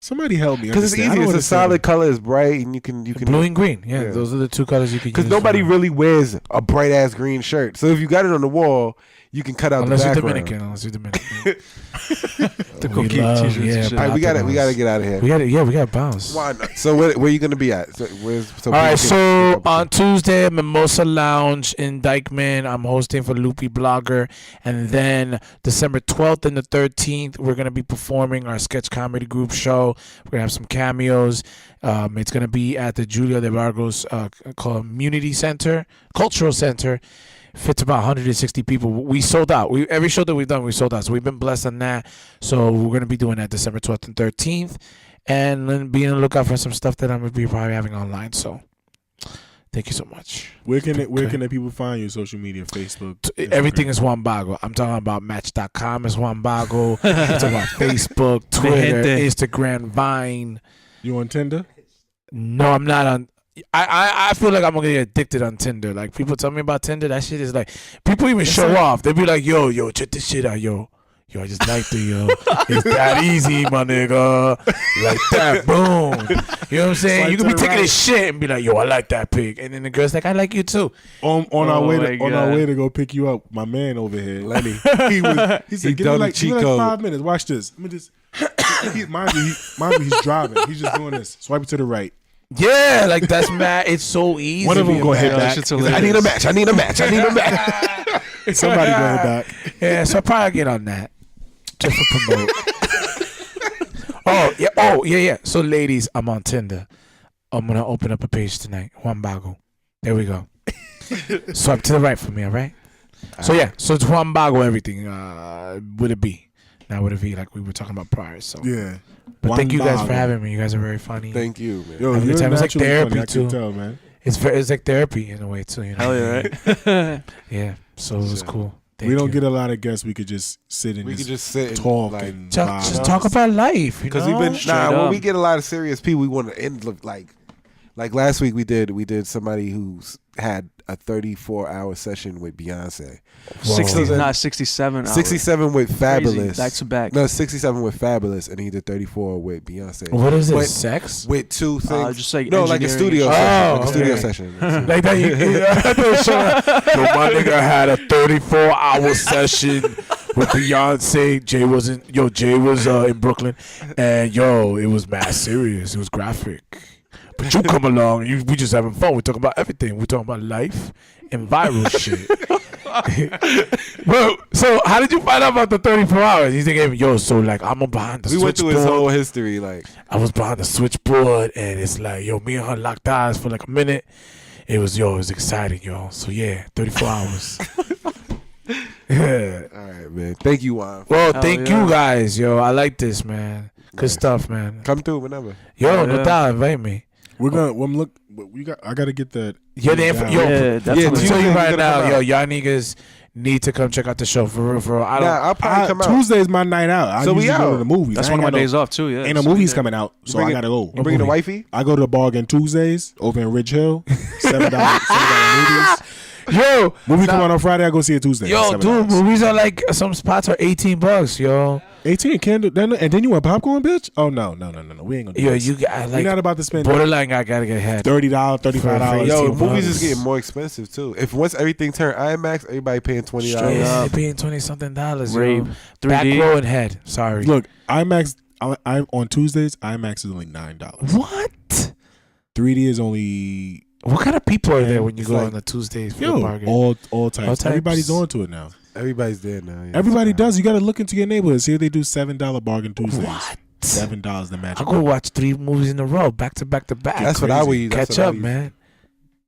Somebody help me. because it's understand. I easy. don't It's a understand. solid color. It's bright and you can Blue and green. Yeah, Yeah. those are the two colors you can use. because nobody really wears a bright ass green shirt. So if you got it on the wall, You can cut out Unless the you're background. Dominican. Unless you're Dominican. The We coquille love- t-shirts and yeah, shit. All right, we Pipe gotta get out of here. we got to bounce. Why not? So where you gonna be at? So All right, so on Tuesday, Mimosa Lounge in Dykeman. I'm hosting for Loopy Blogger. And then December 12th and the 13th, we're going to be performing our sketch comedy group show. We're going to have some cameos. It's going to be at the Julia de Vargas Community Center, Cultural Center. Fits about 160 people. We sold out. Every show that we've done, we sold out. So we've been blessed on that. So we're going to be doing that December 12th and 13th. And then be on the lookout for some stuff that I'm going to be probably having online. So thank you so much. Where can the people find you? Social media, Facebook, Instagram? Everything is Juan Bago. I'm talking about Match.com is Juan Bago. I'm talking about Facebook, Twitter, Instagram, Vine. You on Tinder? No, I'm not on. I feel like I'm gonna get addicted on Tinder. Like people tell me about Tinder, that shit is like people even show off. They be like, yo, check this shit out, yo, I just liked it, yo. It's that easy, my nigga. Like that, boom. You know what I'm saying? Swipe You can to be the taking right. this shit and be like, yo, I like that pig, and then the girl's like, I like you too. On our Oh way my on our God. way to go pick you up, my man over here, Lenny. He said, give me done like cheat 5 minutes. Watch this. Let me just. Mind you, he's driving. He's just doing this. Swipe it to the right. Yeah, like that's mad. It's so easy. One of them to be gonna a hit man. back. Shit's I need a hilarious. match. I need a match. Somebody go hit back. Yeah, so I probably get on that just for promote. Oh yeah. So ladies, I'm on Tinder. I'm gonna open up a page tonight. Juan Bago. There we go. Swipe to the right for me, all right? So yeah, so it's Juan Bago everything. Would it be? Now would it be like we were talking about prior? So Yeah. But thank you guys Juan for Bago. having me. You guys are very funny. Thank you, man. Yo, Every you're time it's like naturally therapy, funny, I too. can tell, man. It's like therapy in a way too. You know? Hell yeah, right? Yeah. So it was So, cool. Thank We don't you. get a lot of guests. We could just sit and We could just just sit and talk like, and just vibe. talk about life. You because know? we've been Straight when up. we get a lot of serious people, we want to end like last week we did somebody who's had a 34-hour session with Beyonce. 60, Whoa. not 67 hours. 67 with Crazy. Fabulous. Back to back. No, 67 with Fabulous, and he did 34 with Beyonce. What is it? Wait, Sex? With two things. Just like no, like a engineering studio and session. shit. Like a studio Okay. session. Like that, yo, my nigga had a 34-hour session with Beyonce. Jay was in Brooklyn, and it was mad serious. It was graphic. But you come along, we just having fun. We talking about everything. We talking about life and viral shit. Bro, so how did you find out about the 34 hours? He's thinking, so like I'm behind the We went through his switchboard. whole history. Like, I was behind the switchboard, and it's like, me and her locked eyes for like a minute. It was exciting, So yeah, 34 hours. Yeah. all right, man. Thank you, Juan. Well, Hell thank yeah. you guys, I like this, man. Good Nice. stuff, man. Come through whenever. Hell No yeah. doubt, invite me. We're gonna. I gotta get that. Yeah, the info, down. yo, Yeah, I'm definitely. telling Tuesday you we right gotta now, come out. y'all niggas need to come check out the show for real. I don't. I'll probably come out. Tuesday's my night out. I So we usually go out. to the movies. That's I one ain't of my got days off too. Yeah. Ain't no So movies we coming out, so I gotta go. You bringing the wifey? I go to the Bargain Tuesdays over in Ridge Hill. $7 movies. Yo, Movie come out on Friday. I go see it Tuesday. dude, $7. movies are like some spots are $18, yo. 18 candle. And then you want popcorn, bitch? Oh no. We ain't gonna do Yo, this. you got We're like not about to spend borderline. I gotta get ahead. $30, $35. Yo, 18 movies bucks. is getting more expensive too. If once everything turned IMAX, everybody paying $20. Straight Yeah, up. they're paying $20-something. Rave, Yo. Back 3D. row and head. Sorry. Look, IMAX. I on Tuesdays. IMAX is only $9. What? 3D is only What kind of people are there when you It's go like- on the Tuesdays for the bargain? all types. All types. Everybody's on to it now. Everybody's there now. Yeah. Everybody does. You got to look into your neighborhood. See if they do $7 Bargain Tuesdays. What? $7 the I magic. go watch 3 movies in a row, back to back to back. That's what I would use. That's Catch what I up, use. man.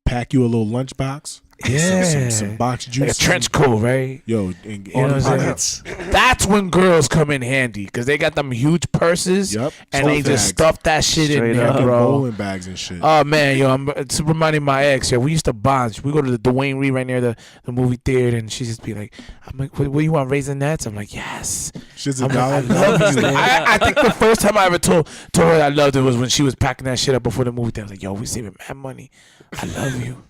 Pack you a little lunchbox. Yeah. Some box juice. Like a trench coat, right? Yo, and You know what I'm saying? pockets. That's when girls come in handy because they got them huge purses Yep. and they just stuff that shit in Straight there, up. Fucking bro. bowling bags and shit. Oh man, it's reminding my ex. We used to bond. We go to the Dwayne Reed right near the movie theater, and she just be like, "I'm like, what you want, Raisinets?" I'm like, "Yes." Shit's I'm $1. like, I love you. I think the first time I ever told her I loved her was when she was packing that shit up before the movie theater. I was like, "Yo, we saving mad money. I love you."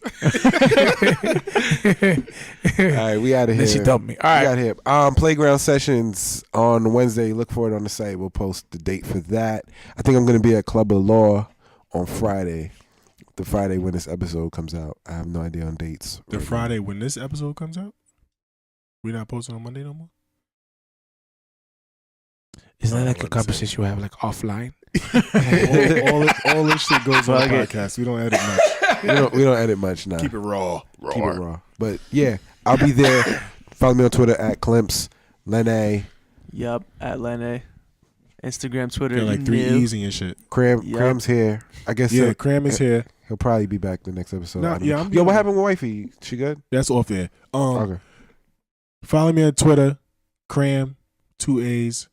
All right, we out of here. Then she dumped me. All We right. got here. Playground sessions on Wednesday. Look for it on the site. We'll post the date for that. I think I'm going to be at Club of Law on Friday. The Friday when this episode comes out. I have no idea on dates. The Friday when this episode comes out? We not posting on Monday no more. Isn't that I like a wouldn't conversation we have like offline? all this shit goes on the podcast. We don't edit much. We don't edit much now. Keep it raw. Keep it raw. But yeah, I'll be there. Follow me on Twitter at Clemps Lene. Yup, at Lene. Instagram, Twitter. Got like 3 Niv. E's in your shit. Cram's here. I guess. Yeah, Cram is here. He'll probably be back the next episode. Nah, yeah, Yo, what happened with wifey? She good? That's off air. Okay. Follow me on Twitter. Cram, 2 A's,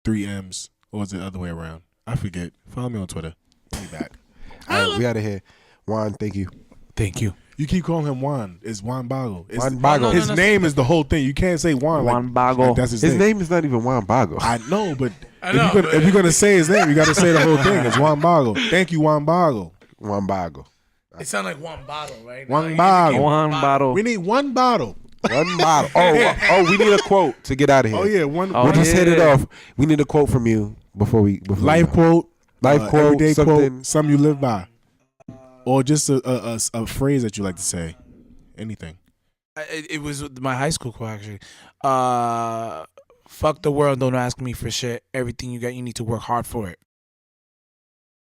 3 M's. Or is it the other way around? I forget. Follow me on Twitter. I'll be back. All right, we out of here. Juan, thank you. Thank you. You keep calling him Juan. It's Juan Bago. Juan Bago. His name is the whole thing. You can't say Juan. Juan Bago. Like that's his name. name is not even Juan Bago. I know, but know, if you're gonna say his name, you got to say the whole thing. It's Juan Bago. Thank you, Juan Bago. Juan Bago. It sounds like Juan bottle, right? Juan Bago. One bottle. We need one bottle. One bottle. Oh, we need a quote to get out of here. Oh yeah, one. Oh, We'll just hit it yeah. off. We need a quote from you before we Life quote. Life quote. Everyday Something. quote. Something you live by, or just a phrase that you like to say. Anything. It was my high school quote actually. Fuck the world, don't ask me for shit. Everything you got, you need to work hard for it.